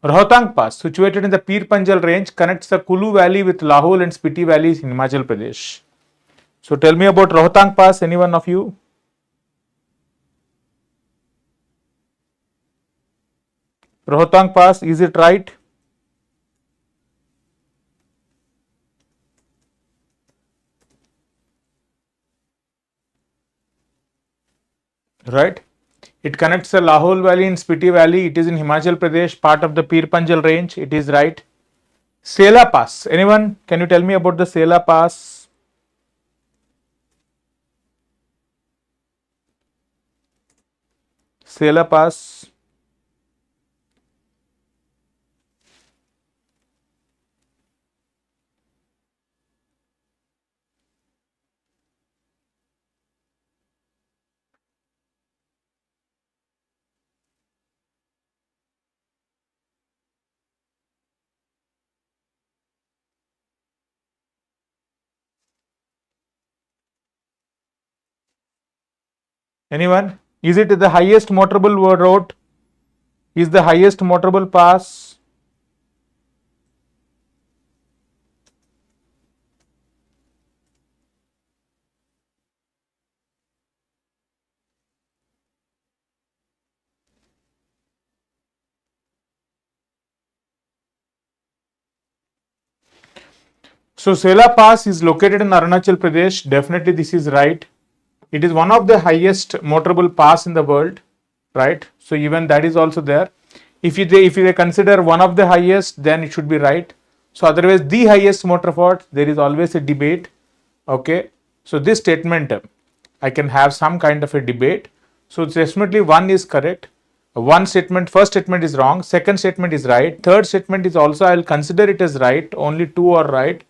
Rohtang Pass, situated in the Pir Panjal range, connects the Kulu Valley with Lahore and Spiti Valleys in Himachal Pradesh. So tell me about Rohtang Pass, anyone of you? Rohtang Pass, is it right? Right. It connects the Lahore Valley and Spiti Valley. It is in Himachal Pradesh, part of the Pir Panjal range. It is right. Sela Pass. Anyone? Can you tell me about the Sela Pass? Sela Pass. Anyone? Is it the highest motorable road? Is the highest motorable pass? So Sela Pass is located in Arunachal Pradesh. Definitely this is right. It is one of the highest motorable pass in the world, right? So even that is also there. If they consider one of the highest, then it should be right. So otherwise the highest motorfort, there is always a debate. Okay. So this statement, I can have some kind of a debate. So definitely 1 is correct. First statement is wrong. Second statement is right. Third statement is also, I will consider it as right. Only 2 are right.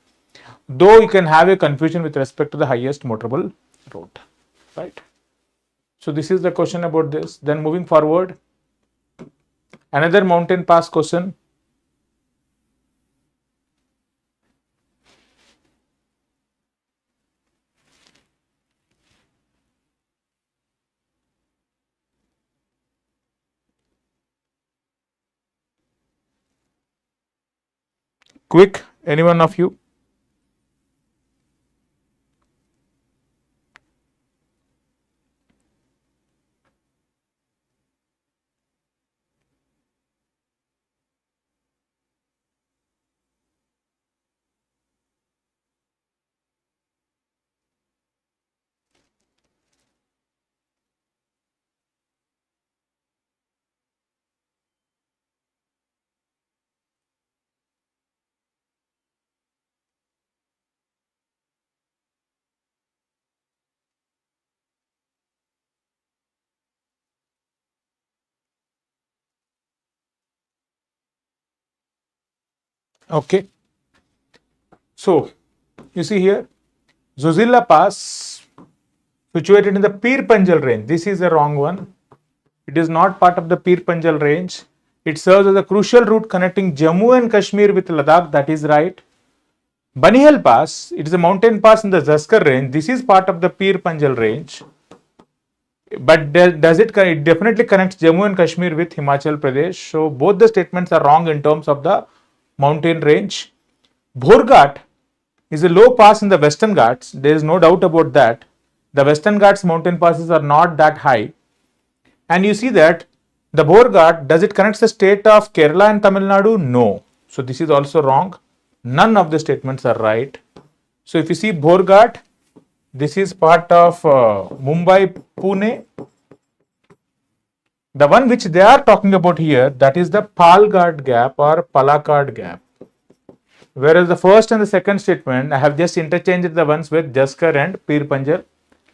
Though you can have a confusion with respect to the highest motorable road. Right. So this is the question about this. Then moving forward, another mountain pass question. Quick, anyone of you? Okay. So you see here, Zojila Pass, situated in the Pir Panjal range. This is a wrong one. It is not part of the Pir Panjal range. It serves as a crucial route connecting Jammu and Kashmir with Ladakh. That is right. Banihal Pass, it is a mountain pass in the Zaskar range. This is part of the Pir Panjal range. But does it definitely connects Jammu and Kashmir with Himachal Pradesh. So both the statements are wrong in terms of the mountain range. Bhorghat is a low pass in the Western Ghats. There is no doubt about that. The Western Ghats mountain passes are not that high. And you see that the Bhorghat, does it connect the state of Kerala and Tamil Nadu? No. So this is also wrong. None of the statements are right. So if you see Bhorghat, this is part of Mumbai, Pune. The one which they are talking about here, that is the Palghat Gap or Palakkad Gap. Whereas the first and the second statement, I have just interchanged the ones with Zaskar and Pir Panjal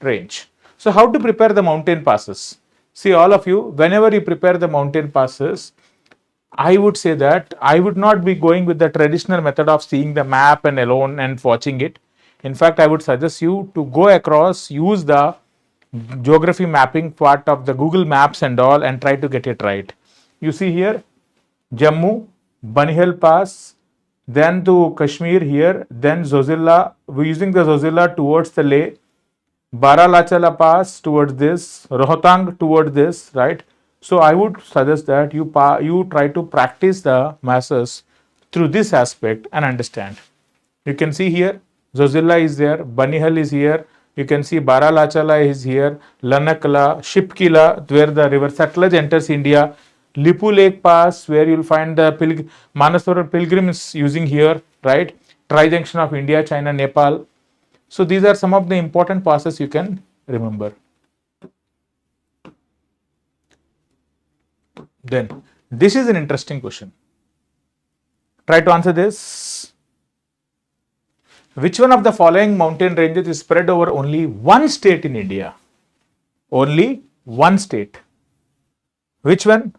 range. So how to prepare the mountain passes? See, all of you, whenever you prepare the mountain passes, I would say that I would not be going with the traditional method of seeing the map and alone and watching it. In fact, I would suggest you to go across, use the geography mapping part of the Google Maps and all, and try to get it right. You see here, Jammu, Banihal Pass, then to Kashmir here, then Zozilla. We're using the Zozilla towards the Leh, Baralachala Pass towards this, Rohtang towards this, right? So I would suggest that you try to practice the masses through this aspect and understand. You can see here, Zozilla is there, Banihal is here. You can see Baralachala is here, Lanakala, Shipkila, where the river Satluj enters India, Lipu Lake Pass, where you'll find the Manasarovar pilgrims using here, right? Tri-junction of India, China, Nepal. So these are some of the important passes you can remember. Then, this is an interesting question. Try to answer this. Which one of the following mountain ranges is spread over only one state in India? Only one state. Which one?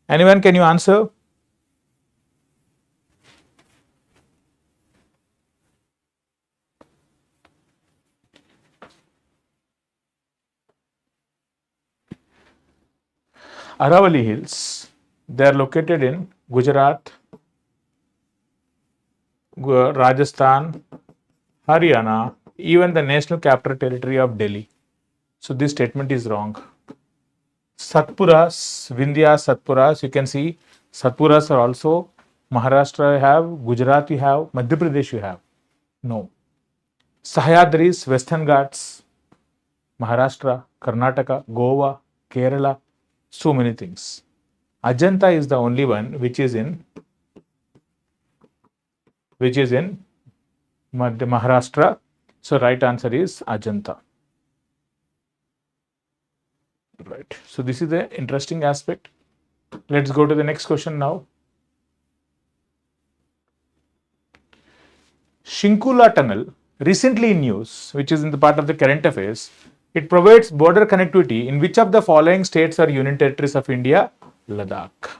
Anyone, can you answer? Aravalli Hills, they are located in Gujarat, Rajasthan, Haryana, even the National Capital Territory of Delhi. So this statement is wrong. Satpuras, Vindhya Satpuras, you can see Satpuras are also Maharashtra you have, Gujarat you have, Madhya Pradesh you have. No. Sahyadris, Western Ghats, Maharashtra, Karnataka, Goa, Kerala, so many things. Ajanta is the only one which is in Maharashtra. So right answer is Ajanta. Right. So this is the interesting aspect. Let's go to the next question now. Shinkula Tunnel, recently in news, which is in the part of the current affairs, it provides border connectivity in which of the following states or union territories of India? Ladakh.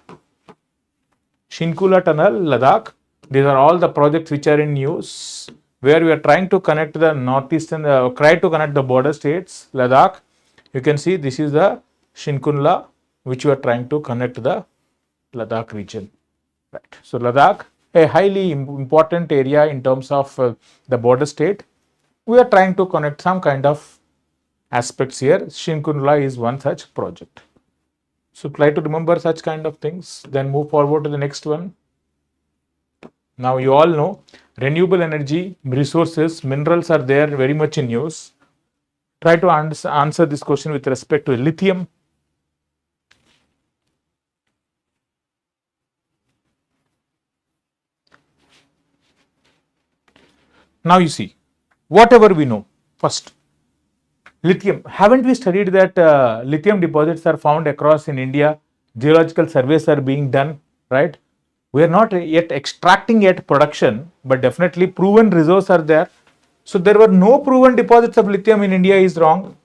Shinkula Tunnel, Ladakh. These are all the projects which are in news, where we are trying to connect the northeastern, try to connect the border states, Ladakh. You can see this is the Shinkula, which we are trying to connect the Ladakh region. Right. So Ladakh, a highly important area in terms of the border state. We are trying to connect some kind of aspects here. Shinkula is one such project. So try to remember such kind of things. Then move forward to the next one. Now you all know renewable energy, resources, minerals are there very much in news. Try to answer this question with respect to lithium. Now you see, whatever we know, first, lithium. Haven't we studied that lithium deposits are found across in India? Geological surveys are being done, right? We are not yet extracting yet production, but definitely proven reserves are there. So there were no proven deposits of lithium in India is wrong.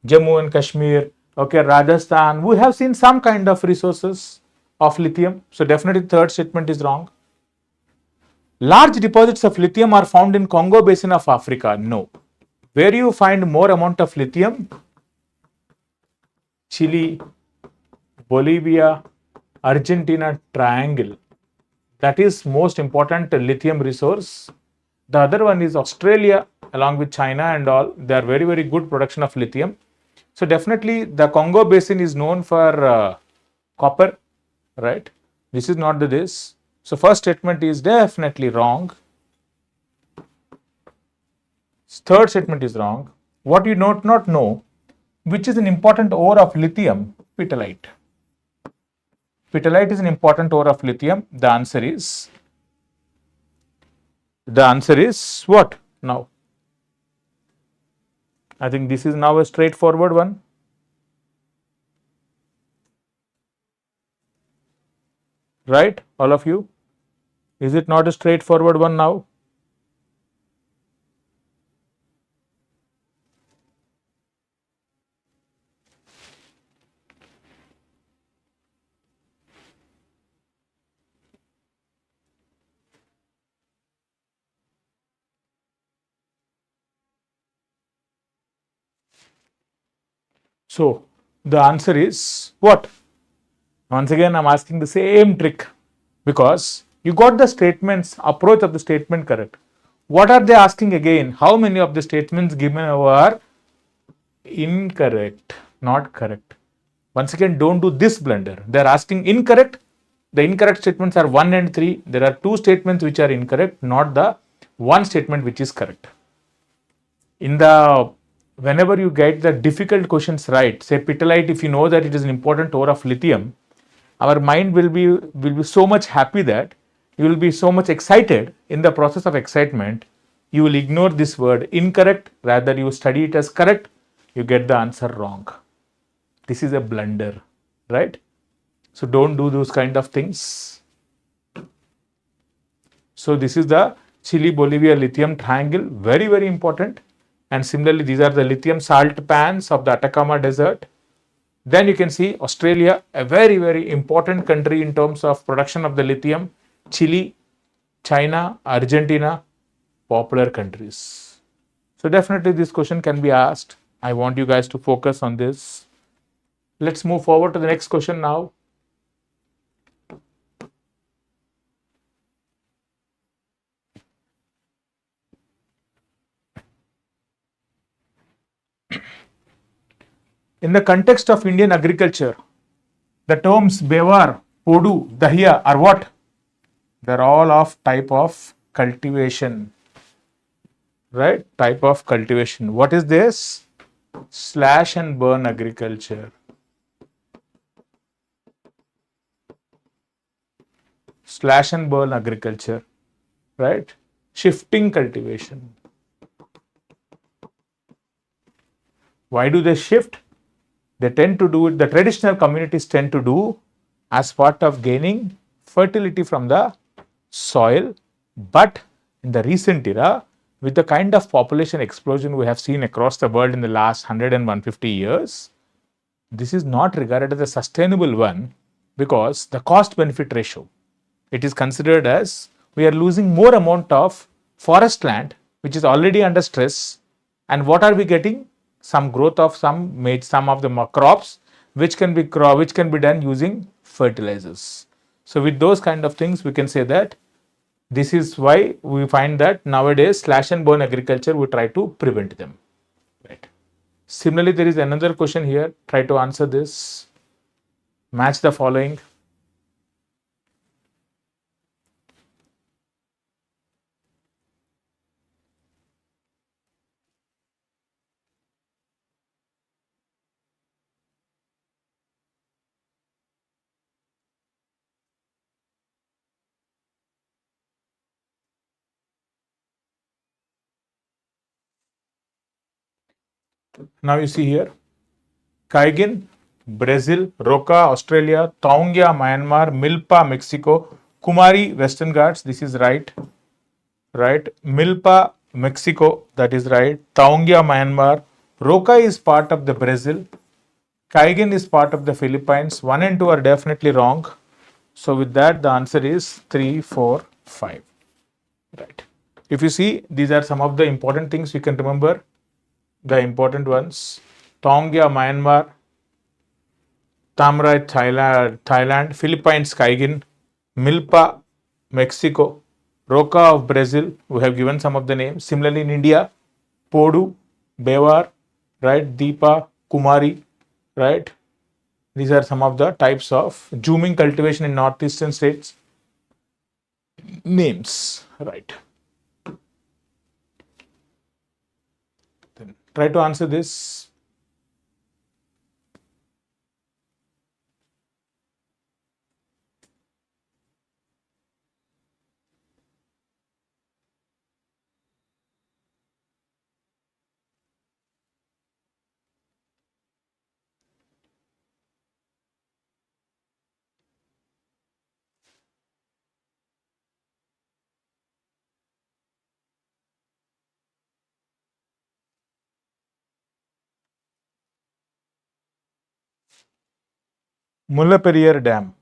Jammu and Kashmir, okay, Rajasthan, we have seen some kind of resources of lithium. So definitely third statement is wrong. Large deposits of lithium are found in Congo Basin of Africa. No. Where you find more amount of lithium? Chile, Bolivia, Argentina triangle. That is most important lithium resource. The other one is Australia along with China and all. They are very, very good production of lithium. So definitely the Congo Basin is known for copper, right? This is not this. So first statement is definitely wrong. Third statement is wrong. What you not know, which is an important ore of lithium? Petalite. Petalite is an important ore of lithium. The answer is what now? I think this is now a straightforward one. Right, all of you? Is it not a straightforward one now? So the answer is what? Once again, I'm asking the same trick because you got the statements, approach of the statement correct. What are they asking again? How many of the statements given are incorrect, not correct? Once again, don't do this blunder. They're asking incorrect. The incorrect statements are 1 and 3. There are 2 statements which are incorrect, not the 1 statement which is correct. In the whenever you get the difficult questions right, say petalite, if you know that it is an important ore of lithium, our mind will be so much happy that you will be so much excited. In the process of excitement, you will ignore this word incorrect, rather you study it as correct, you get the answer wrong. This is a blunder, right? So don't do those kind of things. So this is the Chile Bolivia lithium triangle, very very important. And similarly, these are the lithium salt pans of the Atacama Desert. Then you can see Australia, a very, very important country in terms of production of the lithium. Chile, China, Argentina, popular countries. So definitely this question can be asked. I want you guys to focus on this. Let's move forward to the next question now. In the context of Indian agriculture, the terms bevar, podu, dahiya are what? They're all of type of cultivation, right? Type of cultivation. What is this? Slash and burn agriculture. Slash and burn agriculture, right? Shifting cultivation. Why do they shift? They tend to do it, the traditional communities tend to do as part of gaining fertility from the soil. But in the recent era, with the kind of population explosion we have seen across the world in the last 100 and 150 years, this is not regarded as a sustainable one because the cost benefit ratio, it is considered as we are losing more amount of forest land which is already under stress, and what are we getting? Some growth of some of the crops which can be done using fertilizers. So with those kind of things, we can say that this is why we find that nowadays slash and burn agriculture, we try to prevent them, right? Similarly, there is another question here. Try to answer this. Match the following. Now you see here, 𝐭𝐮, Brazil, Roca, Australia, Taungia, Myanmar, Milpa, Mexico, Kumari, Western Ghats. This is right. Right. Milpa, Mexico. That is right. Taungia, Myanmar. Roca is part of the Brazil. 𝐭𝐮 is part of the Philippines. 1 and 2 are definitely wrong. So with that, the answer is 3, 4, 5. Right. If you see, these are some of the important things you can remember. The important ones: Taungia, Myanmar; Tamrai, Thailand; Philippines, 𝐭𝐮; Milpa, Mexico; Roca of Brazil. We have given some of the names. Similarly, in India, Podu, Bevar, right? Deepa, Kumari, right? These are some of the types of zooming cultivation in northeastern states. Names, right? Then try to answer this. Mullaperiyar Dam.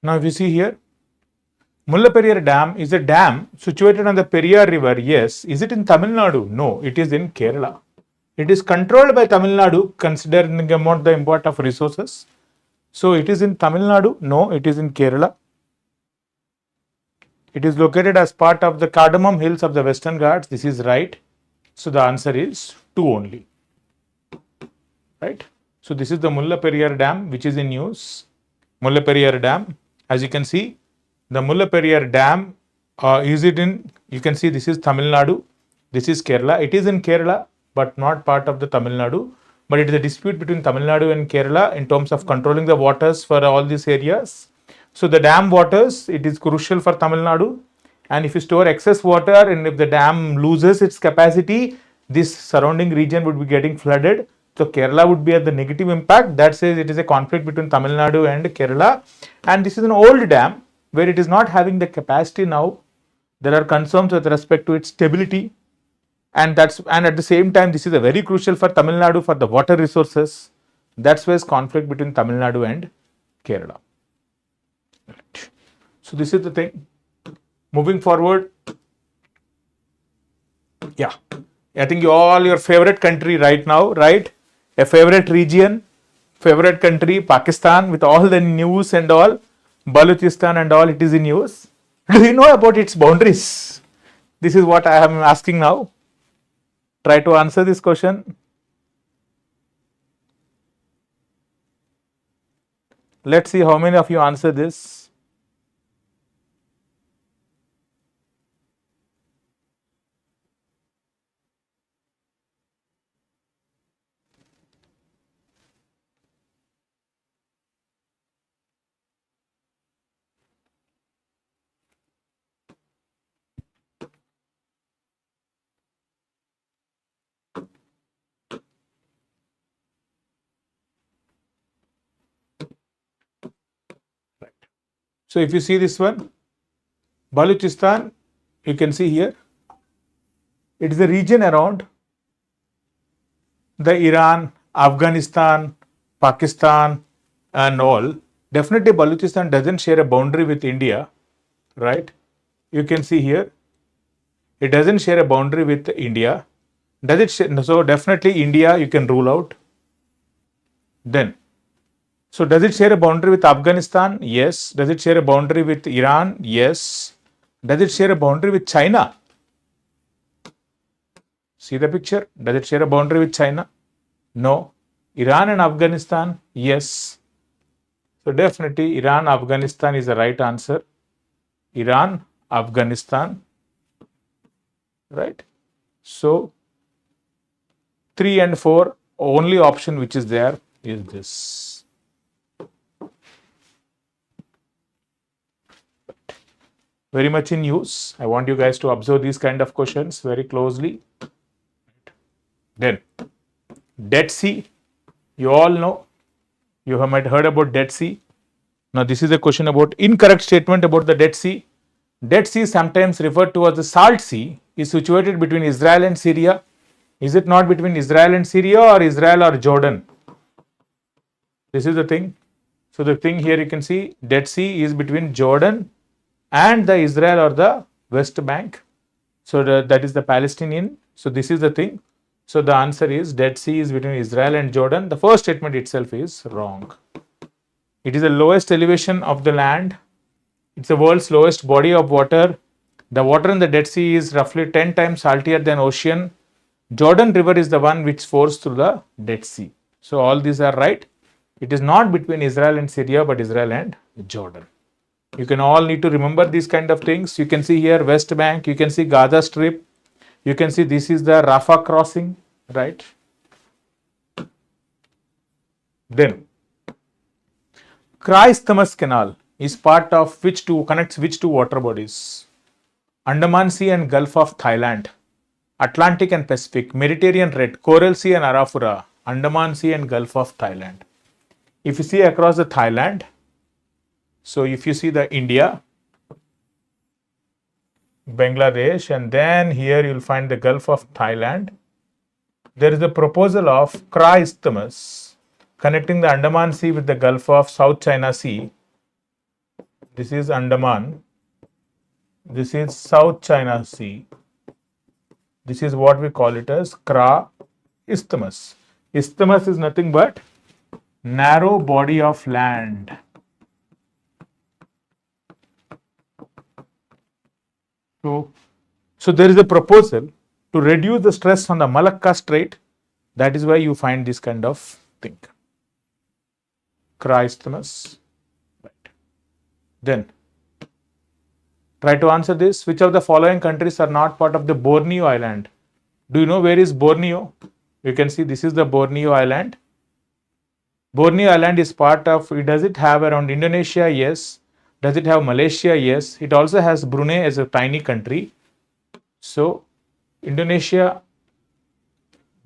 Now if you see here, Mullaperiyar Dam is a dam situated on the Periyar River. Yes. Is it in Tamil Nadu? No, it is in Kerala. It is controlled by Tamil Nadu considering the import of resources. So it is in Tamil Nadu? No, it is in Kerala. It is located as part of the Cardamom Hills of the Western Ghats. This is right. So the answer is 2 only. Right. So this is the Mullaperiyar Dam which is in use. Mullaperiyar Dam. As you can see, the Mullaperiyar Dam is it in, you can see this is Tamil Nadu, this is Kerala. It is in Kerala but not part of the Tamil Nadu. But it is a dispute between Tamil Nadu and Kerala in terms of controlling the waters for all these areas. So the dam waters, it is crucial for Tamil Nadu. And if you store excess water and if the dam loses its capacity, this surrounding region would be getting flooded. So Kerala would be at the negative impact. That says it is a conflict between Tamil Nadu and Kerala. And this is an old dam where it is not having the capacity now. There are concerns with respect to its stability. And at the same time, this is a very crucial for Tamil Nadu for the water resources. That's why it's conflict between Tamil Nadu and Kerala. Right. So this is the thing. Moving forward. Yeah. I think your favorite country right now, right? A favorite region, favorite country, Pakistan, with all the news and all, Balochistan and all, it is in news. Do you know about its boundaries? This is what I am asking now. Try to answer this question. Let's see how many of you answer this. So if you see this one, Balochistan, you can see here, it is a region around the Iran, Afghanistan, Pakistan and all. Definitely Balochistan doesn't share a boundary with India, right? You can see here, it doesn't share a boundary with India. Does it share? So definitely India you can rule out. Then, so does it share a boundary with Afghanistan? Yes. Does it share a boundary with Iran? Yes. Does it share a boundary with China? See the picture? Does it share a boundary with China? No. Iran and Afghanistan? Yes. So definitely Iran, Afghanistan is the right answer. Iran, Afghanistan. Right. So 3 and 4, only option which is there is this. Very much in use. I want you guys to observe these kind of questions very closely. Then, Dead Sea. You all know. You might heard about Dead Sea. Now, this is a question about incorrect statement about the Dead Sea. Dead Sea, sometimes referred to as the Salt Sea, is situated between Israel and Syria. Is it not between Israel and Syria or Israel or Jordan? This is the thing. So, the thing here you can see, Dead Sea is between Jordan and the Israel or the West Bank. So that is the Palestinian. So this is the thing. So the answer is Dead Sea is between Israel and Jordan. The first statement itself is wrong. It is the lowest elevation of the land. It's the world's lowest body of water. The water in the Dead Sea is roughly 10 times saltier than ocean. Jordan River is the one which flows through the Dead Sea. So all these are right. It is not between Israel and Syria, but Israel and Jordan. You can all need to remember these kind of things. You can see here West Bank, you can see Gaza Strip, you can see this is the Rafah crossing, right? Then, 𝐼𝐸 Canal is part of connects which two water bodies? Andaman Sea and Gulf of Thailand, Atlantic and Pacific, Mediterranean Red, Coral Sea and Arafura, Andaman Sea and Gulf of Thailand. If you see across the Thailand, so if you see the India, Bangladesh, and then here you'll find the Gulf of Thailand. There is a proposal of 𝐸𝐸 connecting the Andaman Sea with the Gulf of South China Sea. This is Andaman. This is South China Sea. This is what we call it as Kra Isthmus. Isthmus is nothing but narrow body of land. So there is a proposal to reduce the stress on the Malacca Strait. That is why you find this kind of thing. Kra Isthmus. Right. Then try to answer this. Which of the following countries are not part of the Borneo Island? Do you know where is Borneo? You can see this is the Borneo Island. Borneo Island is part of, does it have around Indonesia? Yes. Does it have Malaysia? Yes. It also has Brunei as a tiny country. So Indonesia,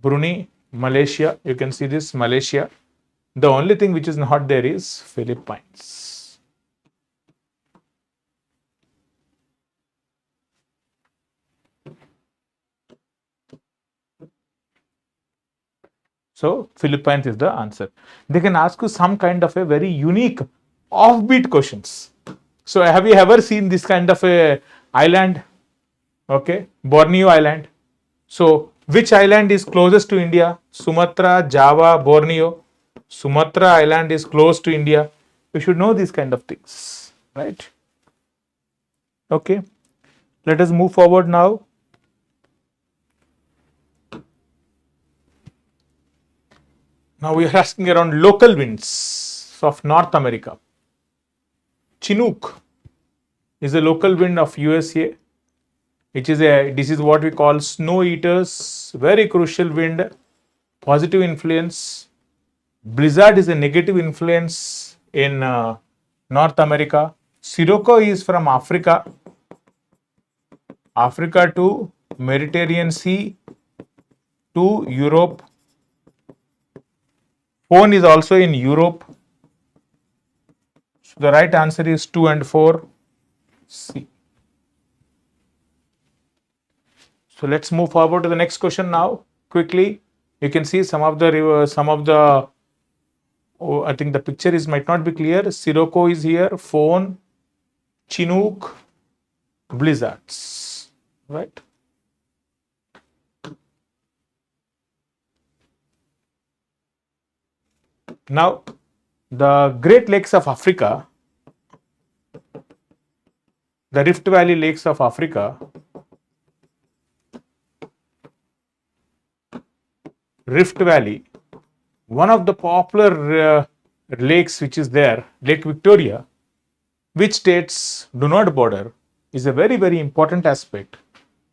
Brunei, Malaysia. You can see this Malaysia. The only thing which is not there is Philippines. So Philippines is the answer. They can ask you some kind of a very unique offbeat questions. So have you ever seen this kind of a island? Okay, Borneo Island. So which island is closest to India? Sumatra, Java, Borneo. Sumatra Island is close to India. You should know these kind of things, right? Okay, let us move forward now. Now we are asking around local winds of North America. Chinook is a local wind of USA. This is what we call snow eaters, very crucial wind, positive influence. Blizzard is a negative influence in North America. Sirocco is from Africa to Mediterranean Sea to Europe. Phone is also in Europe. So the right answer is 2 and 4. C. So let's move forward to the next question now. Quickly, you can see some of the. Oh, I think the picture might not be clear. Sirocco is here. Phone, Chinook, blizzards. Right. Now, the Great Lakes of Africa, the Rift Valley Lakes of Africa, Rift Valley, one of the popular lakes which is there, Lake Victoria, which states do not border, is a very, very important aspect.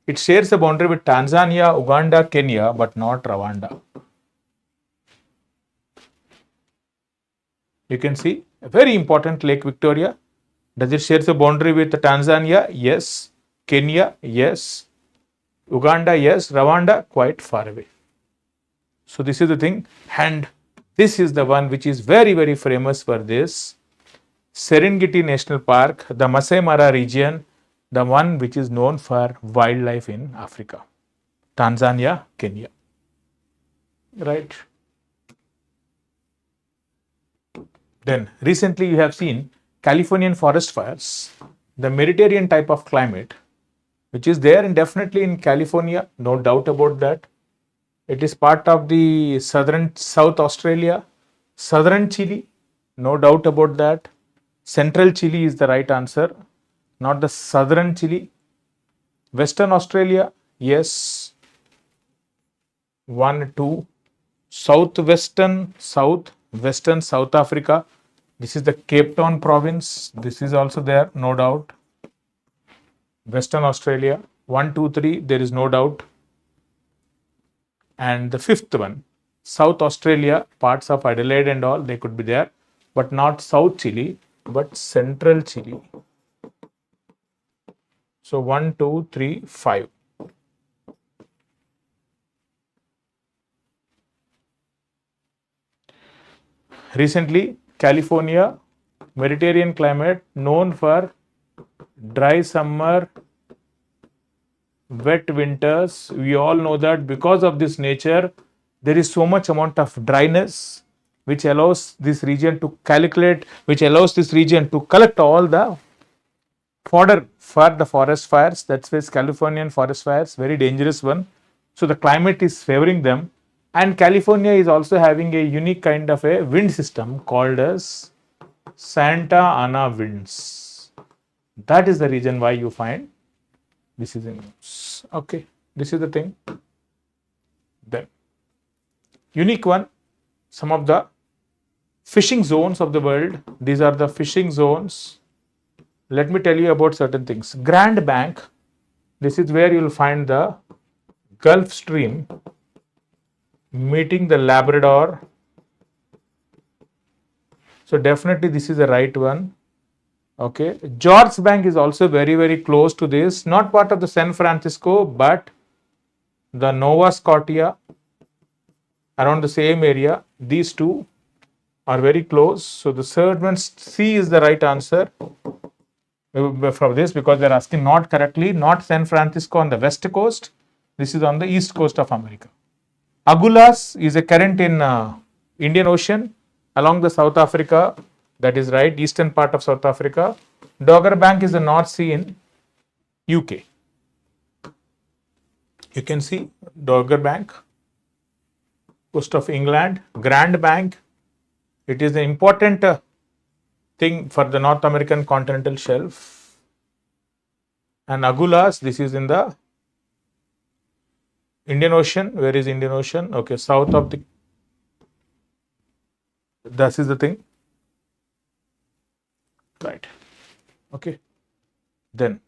It shares a boundary with Tanzania, Uganda, Kenya, but not Rwanda. You can see a very important Lake Victoria. Does it share a boundary with Tanzania? Yes. Kenya? Yes. Uganda? Yes. Rwanda? Quite far away. So this is the thing, and this is the one which is very, very famous for this. Serengeti National Park, the Masai Mara region, the one which is known for wildlife in Africa. Tanzania, Kenya. Right. Then recently you have seen Californian forest fires, the Mediterranean type of climate, which is there indefinitely in California, no doubt about that. It is part of the South Australia, southern Chile, no doubt about that. Central Chile is the right answer, not the southern Chile. Western Australia, yes. 1, 2. Southwestern South Africa. This is the Cape Town province. This is also there, no doubt. Western Australia, 1, 2, 3, there is no doubt. And the fifth one, South Australia, parts of Adelaide and all, they could be there, but not South Chile, but Central Chile. So 1, 2, 3, 5. Recently, California, Mediterranean climate, known for dry summer, wet winters. We all know that because of this nature, there is so much amount of dryness which allows this region to collect all the fodder for the forest fires. That's why Californian forest fires, very dangerous one. So the climate is favoring them. And California is also having a unique kind of a wind system called as Santa Ana winds. That is the reason why you find this is in news. Okay, this is the thing. Then, unique one, some of the fishing zones of the world. These are the fishing zones. Let me tell you about certain things. Grand Bank, this is where you will find the Gulf Stream meeting the Labrador. So definitely this is the right one. Okay, George Bank is also very close to this, not part of the San Francisco, but the Nova Scotia, around the same area. These two are very close. So the third one, C, is the right answer for this, because they are asking not correctly. Not San Francisco on the west coast. This is on the east coast of America. Agulhas is a current in Indian Ocean along the South Africa. That is right, eastern part of South Africa. Dogger Bank is the North Sea in UK. You can see Dogger Bank, coast of England. Grand Bank, it is an important thing for the North American continental shelf. And Agulhas, this is in the Indian Ocean. Where is Indian Ocean? Okay, south of the, this is the thing. Right. Okay. Then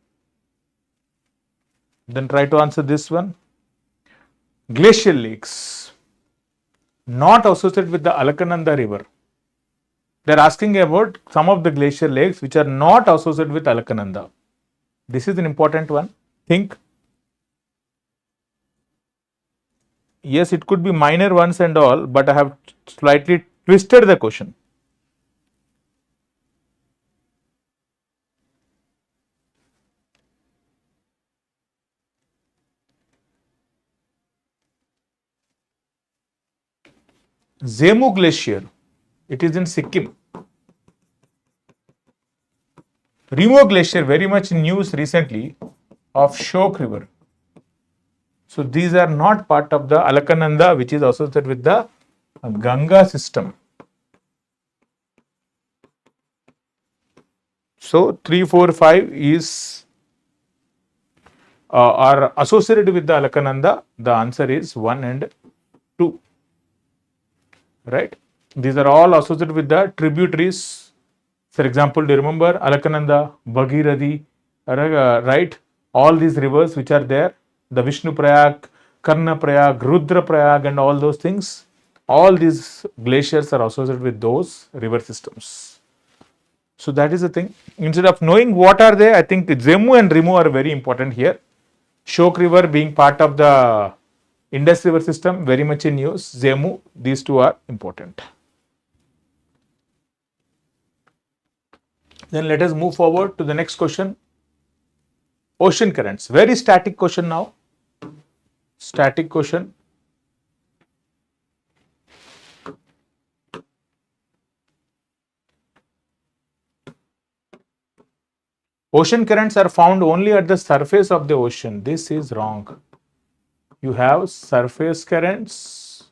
try to answer this one. Glacial lakes not associated with the Alaknanda river. They are asking about some of the glacial lakes which are not associated with Alaknanda. This is an important one. Think. Yes, it could be minor ones and all, but I have slightly twisted the question. 𝐤𝐻𝐻 Glacier, it is in Sikkim. 𝐸𝐻 Glacier, very much in news recently, of Shyok River. So these are not part of the Alaknanda, which is associated with the Ganga system. So 3, 4, 5 is are associated with the Alaknanda. The answer is 1 and 2. Right? These are all associated with the tributaries. For example, do you remember Alaknanda, Bhagirathi, right? All these rivers which are there, the Vishnu Prayag, Karna Prayag, Rudra Prayag, and all those things, all these glaciers are associated with those river systems. So that is the thing. Instead of knowing what are they, I think 𝐤𝐻 and 𝐸𝐻 are very important here. Shyok River being part of the Indus River system, very much in use. 𝐤𝐻, these two are important. Then let us move forward to the next question. Ocean currents. Very static question now. Static question. Ocean currents are found only at the surface of the ocean. This is wrong. You have surface currents.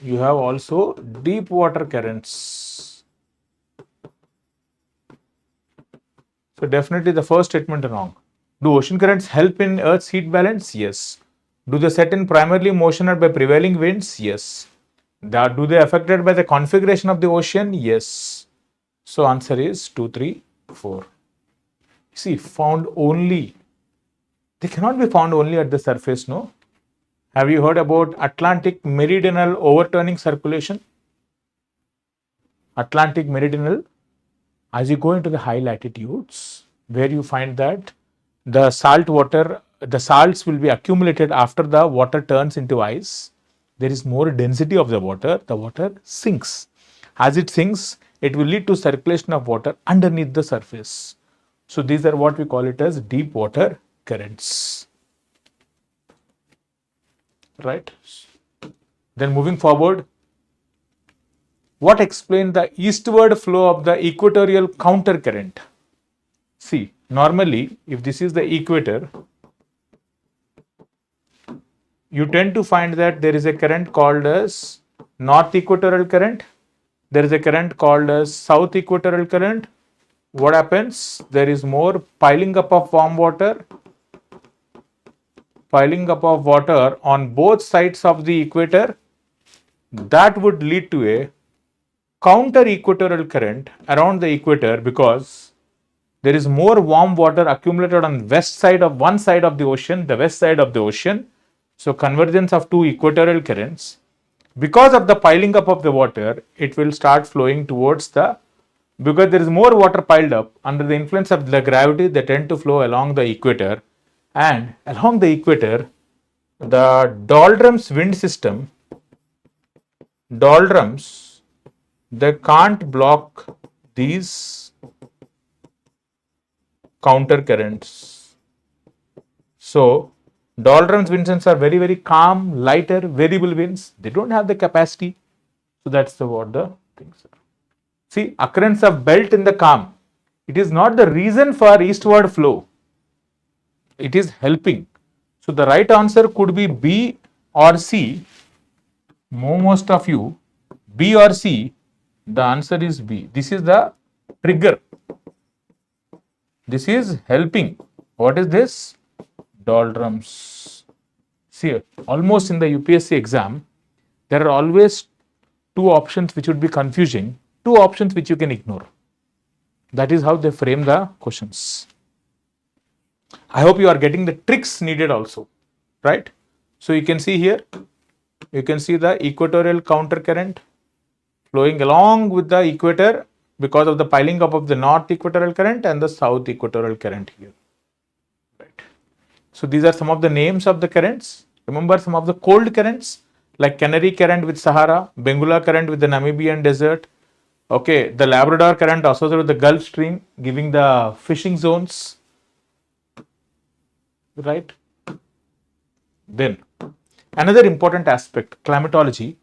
You have also deep water currents. So definitely the first statement is wrong. Do ocean currents help in Earth's heat balance? Yes. Do they set in primarily motion by prevailing winds? Yes. Do they affected by the configuration of the ocean? Yes. So answer is 2, 3, 4. See, found only. They cannot be found only at the surface, no? Have you heard about Atlantic meridional overturning circulation? Atlantic meridional. As you go into the high latitudes, where you find that the salt water, the salts will be accumulated after the water turns into ice. There is more density of the water sinks. As it sinks, it will lead to circulation of water underneath the surface. So these are what we call it as deep water currents. Right? Then moving forward, what explains the eastward flow of the equatorial counter current? See, normally if this is the equator, you tend to find that there is a current called as north equatorial current. There is a current called as south equatorial current. What happens? There is more piling up of warm water, on both sides of the equator. That would lead to a counter equatorial current around the equator, because there is more warm water accumulated on west side of one side of the ocean, the west side of the ocean. So convergence of two equatorial currents. Because of the piling up of the water, it will start flowing towards because there is more water piled up, under the influence of the gravity, they tend to flow along the equator. And along the equator, the doldrums wind system, they can't block these counter currents. So doldrums wind systems are very, very calm, lighter, variable winds. They don't have the capacity. So that's what the things are. See, occurrence of belt in the calm. It is not the reason for eastward flow. It is helping. So the right answer could be B or C. Most of you, B or C. The answer is B. This is the trigger. This is helping. What is this? Doldrums. See, almost in the UPSC exam, there are always two options which would be confusing, two options which you can ignore. That is how they frame the questions. I hope you are getting the tricks needed also, right? So you can see here, you can see the equatorial counter current flowing along with the equator because of the piling up of the north equatorial current and the south equatorial current here. Right. So these are some of the names of the currents. Remember some of the cold currents like Canary current with Sahara, Benguela current with the Namibian desert. Okay, the Labrador current associated with the Gulf Stream, giving the fishing zones. Right. Then another important aspect, climatology,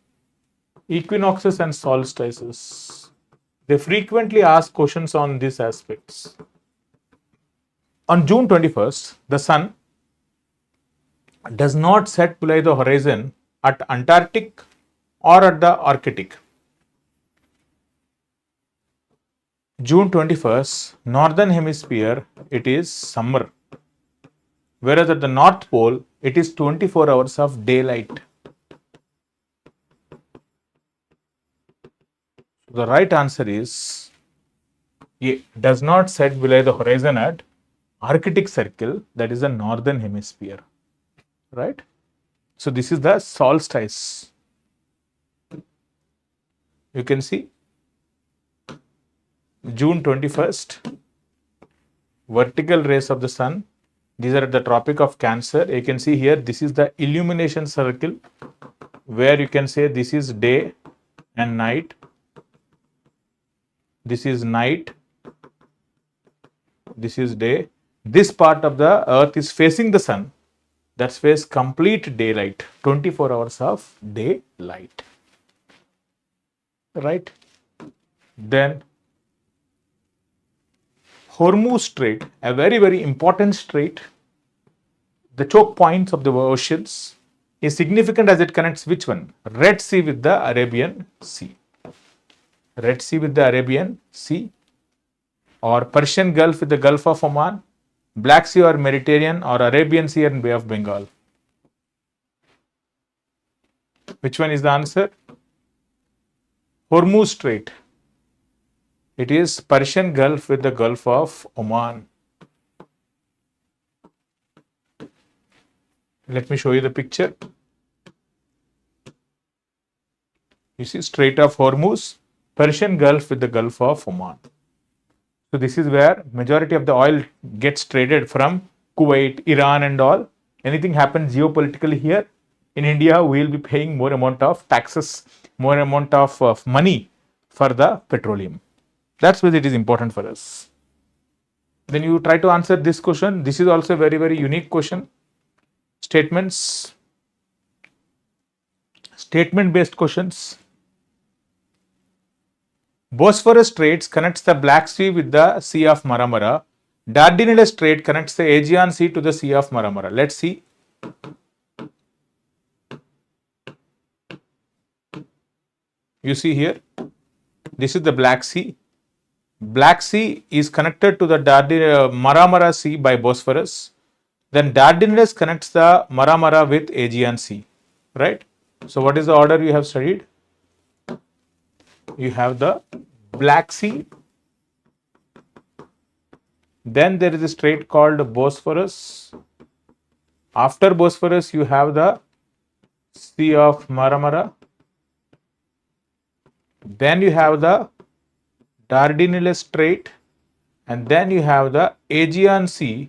equinoxes and solstices. They frequently ask questions on these aspects. On June 21st, the sun does not set below the horizon at Antarctic or at the Arctic. June 21st, northern hemisphere, it is summer. Whereas at the North Pole, it is 24 hours of daylight. The right answer is A, does not set below the horizon at Arctic Circle, that is the northern hemisphere. Right? So this is the solstice. You can see June 21st, vertical rays of the sun. These are at the Tropic of Cancer. You can see here, this is the illumination circle where you can say this is day and night. This is night. This is day. This part of the earth is facing the sun. That's face complete daylight, 24 hours of daylight. Right? Then Hormuz Strait, a very, very important strait, the choke points of the oceans, is significant as it connects which one? Red Sea with the Arabian Sea. Red Sea with the Arabian Sea, or Persian Gulf with the Gulf of Oman, Black Sea or Mediterranean, or Arabian Sea and Bay of Bengal. Which one is the answer? Hormuz Strait. It is Persian Gulf with the Gulf of Oman. Let me show you the picture. You see Strait of Hormuz, Persian Gulf with the Gulf of Oman. So this is where majority of the oil gets traded from Kuwait, Iran and all. Anything happens geopolitically here, in India, we will be paying more amount of taxes, more amount of money for the petroleum. That's why it is important for us. Then you try to answer this question. This is also a very, very unique question. Statements, statement-based questions. Bosphorus Straits connects the Black Sea with the Sea of Marmara. Dardanelles Strait connects the Aegean Sea to the Sea of Marmara. Let's see. You see here, this is the Black Sea. Black Sea is connected to the Marmara Sea by Bosphorus. Then Dardanelles connects the Marmara with Aegean Sea, right? So what is the order you have studied? You have the Black Sea. Then there is a strait called Bosphorus. After Bosphorus, you have the Sea of Marmara. Then you have the Dardanelles Strait, and then you have the Aegean Sea,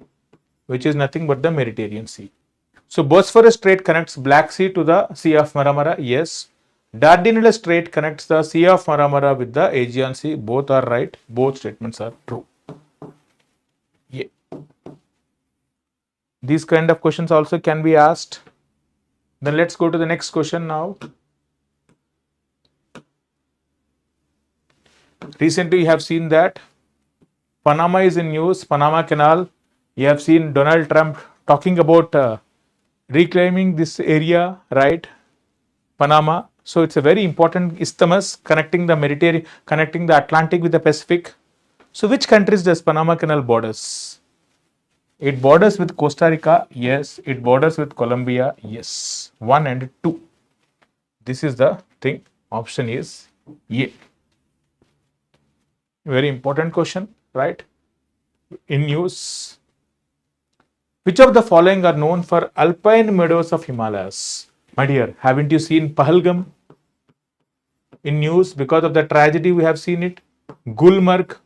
which is nothing but the Mediterranean Sea. So Bosphorus Strait connects Black Sea to the Sea of Marmara. Yes. Dardanelles Strait connects the Sea of Marmara with the Aegean Sea. Both are right. Both statements are true. Yeah. These kind of questions also can be asked. Then let's go to the next question now. Recently, you have seen that Panama is in news, Panama Canal. You have seen Donald Trump talking about reclaiming this area, right? Panama. So it's a very important isthmus connecting the Mediterranean, connecting the Atlantic with the Pacific. So which countries does Panama Canal borders? It borders with Costa Rica, yes. It borders with Colombia, yes. 1 and 2. This is the thing. Option is A. Very important question, right? In news. Which of the following are known for alpine meadows of Himalayas? My dear, haven't you seen Pahalgam in news? Because of the tragedy, we have seen it. Gulmarg.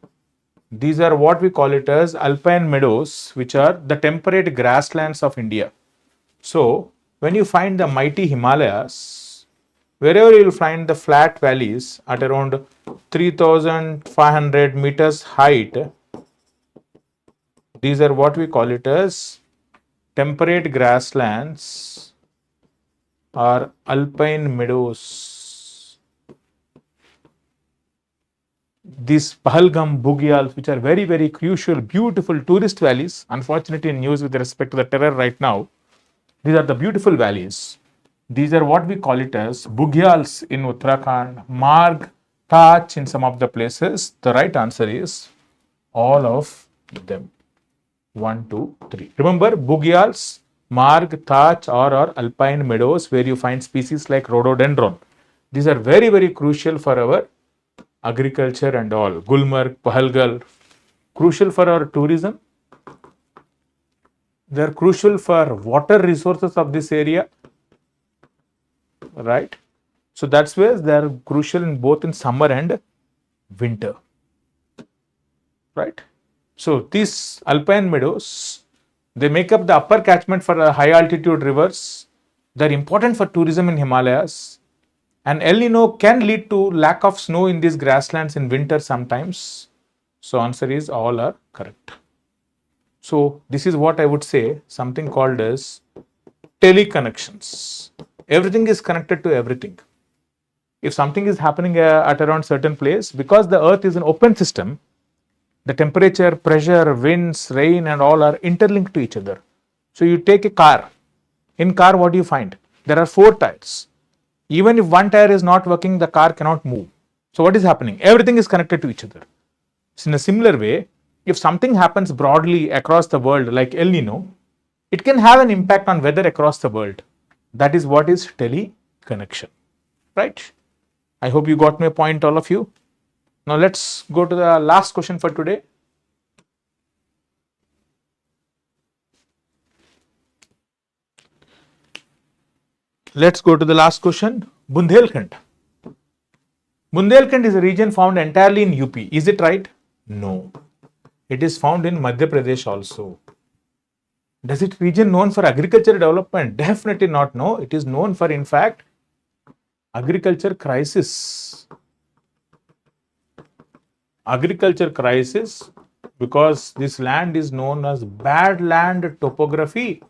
These are what we call it as alpine meadows, which are the temperate grasslands of India. So, when you find the mighty Himalayas, wherever you will find the flat valleys at around 3,500 meters height, these are what we call it as temperate grasslands or alpine meadows. These Pahalgam, Bugyal, which are very, very crucial, beautiful tourist valleys, unfortunately in news with respect to the terror right now, these are the beautiful valleys. These are what we call it as Bugyals in Uttarakhand, Marg, Taj in some of the places. The right answer is all of them. 1, 2, 3. Remember, Bugyals, Marg, Taj are alpine meadows where you find species like rhododendron. These are very, very crucial for our agriculture and all. Gulmarg, Pahalgal, crucial for our tourism. They are crucial for water resources of this area, right? So that's where they are crucial in both in summer and winter, right? So these alpine meadows, they make up the upper catchment for high altitude rivers. They are important for tourism in Himalayas. And El Nino can lead to lack of snow in these grasslands in winter sometimes. So answer is all are correct. So this is what I would say, something called as teleconnections. Everything is connected to everything. If something is happening at around certain place, because the earth is an open system, the temperature, pressure, winds, rain and all are interlinked to each other. So you take a car. In car, what do you find? There are 4 tires. Even if one tire is not working, the car cannot move. So what is happening? Everything is connected to each other. So in a similar way, if something happens broadly across the world like El Nino, it can have an impact on weather across the world. That is what is teleconnection, right? I hope you got my point, all of you. Now let's go to the last question for today. Let's go to the last question. Bundelkhand. Bundelkhand is a region found entirely in UP. Is it right? No. It is found in Madhya Pradesh also. Does it region known for agriculture development? Definitely not. No. It is known for, in fact, agriculture crisis. Agriculture crisis, because this land is known as bad land topography.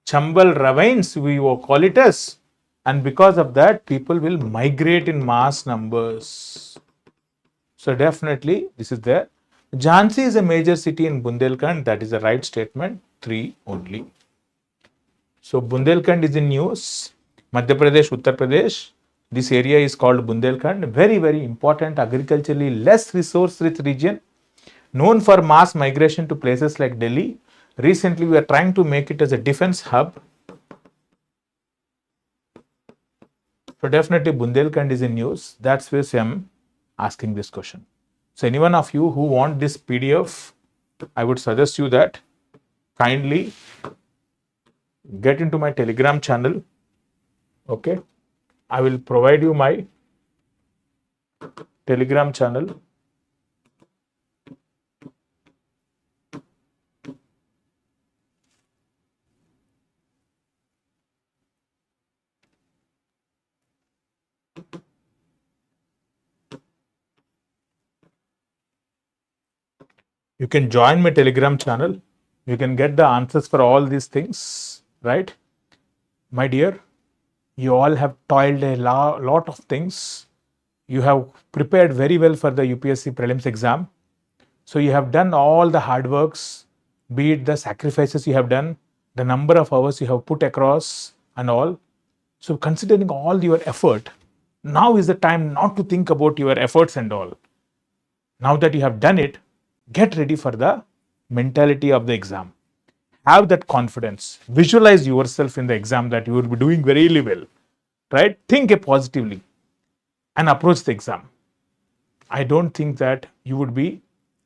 Chambal ravines, we will call it as, and because of that, people will migrate in mass numbers. So definitely, this is there. Jhansi is a major city in Bundelkhand. That is the right statement. 3 only. So Bundelkhand is in news. Madhya Pradesh, Uttar Pradesh. This area is called Bundelkhand. Very, very important, agriculturally less resource-rich region, known for mass migration to places like Delhi. Recently, we are trying to make it as a defense hub. So definitely Bundelkhand is in news. That's why I'm asking this question. So anyone of you who want this PDF, I would suggest you that kindly get into my Telegram channel. Okay. I will provide you my Telegram channel. You can join my Telegram channel. You can get the answers for all these things, right? My dear, you all have toiled a lot of things. You have prepared very well for the UPSC Prelims exam. So you have done all the hard works, be it the sacrifices you have done, the number of hours you have put across and all. So considering all your effort, now is the time not to think about your efforts and all. Now that you have done it, get ready for the mentality of the exam. Have that confidence. Visualize yourself in the exam that you will be doing very well, right? Think positively and approach the exam. I don't think that you would be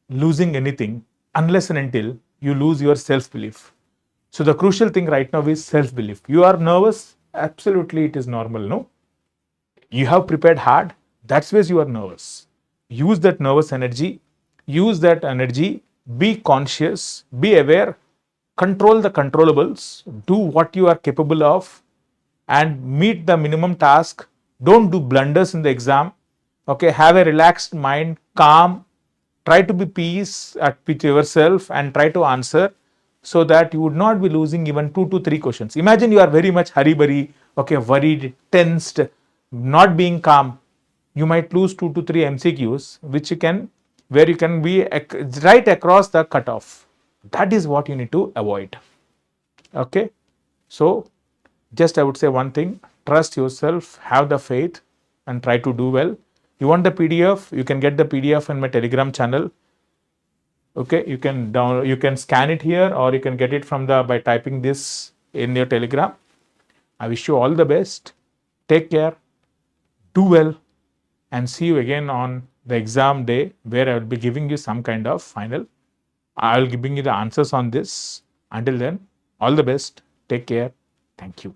losing anything unless and until you lose your self-belief. So the crucial thing right now is self-belief. You are nervous? Absolutely, it is normal, no? You have prepared hard. That's why you are nervous. Use that nervous energy. Use that energy. Be conscious. Be aware. Control the controllables. Do what you are capable of and meet the minimum task. Don't do blunders in the exam. Okay, have a relaxed mind, calm. Try to be peace with yourself and try to answer so that you would not be losing even 2 to 3 questions. Imagine you are very much hurry-burry, okay, worried, tensed, not being calm. You might lose 2 to 3 MCQs, where you can be right across the cutoff. That is what you need to avoid. Okay, so just I would say one thing: trust yourself, have the faith, and try to do well. You want the PDF? You can get the PDF in my Telegram channel. Okay, you can scan it here, or you can get it from by typing this in your Telegram. I wish you all the best. Take care. Do well, and see you again on the exam day, where I will be giving you some kind of final. I will be giving you the answers on this. Until then, all the best. Take care. Thank you.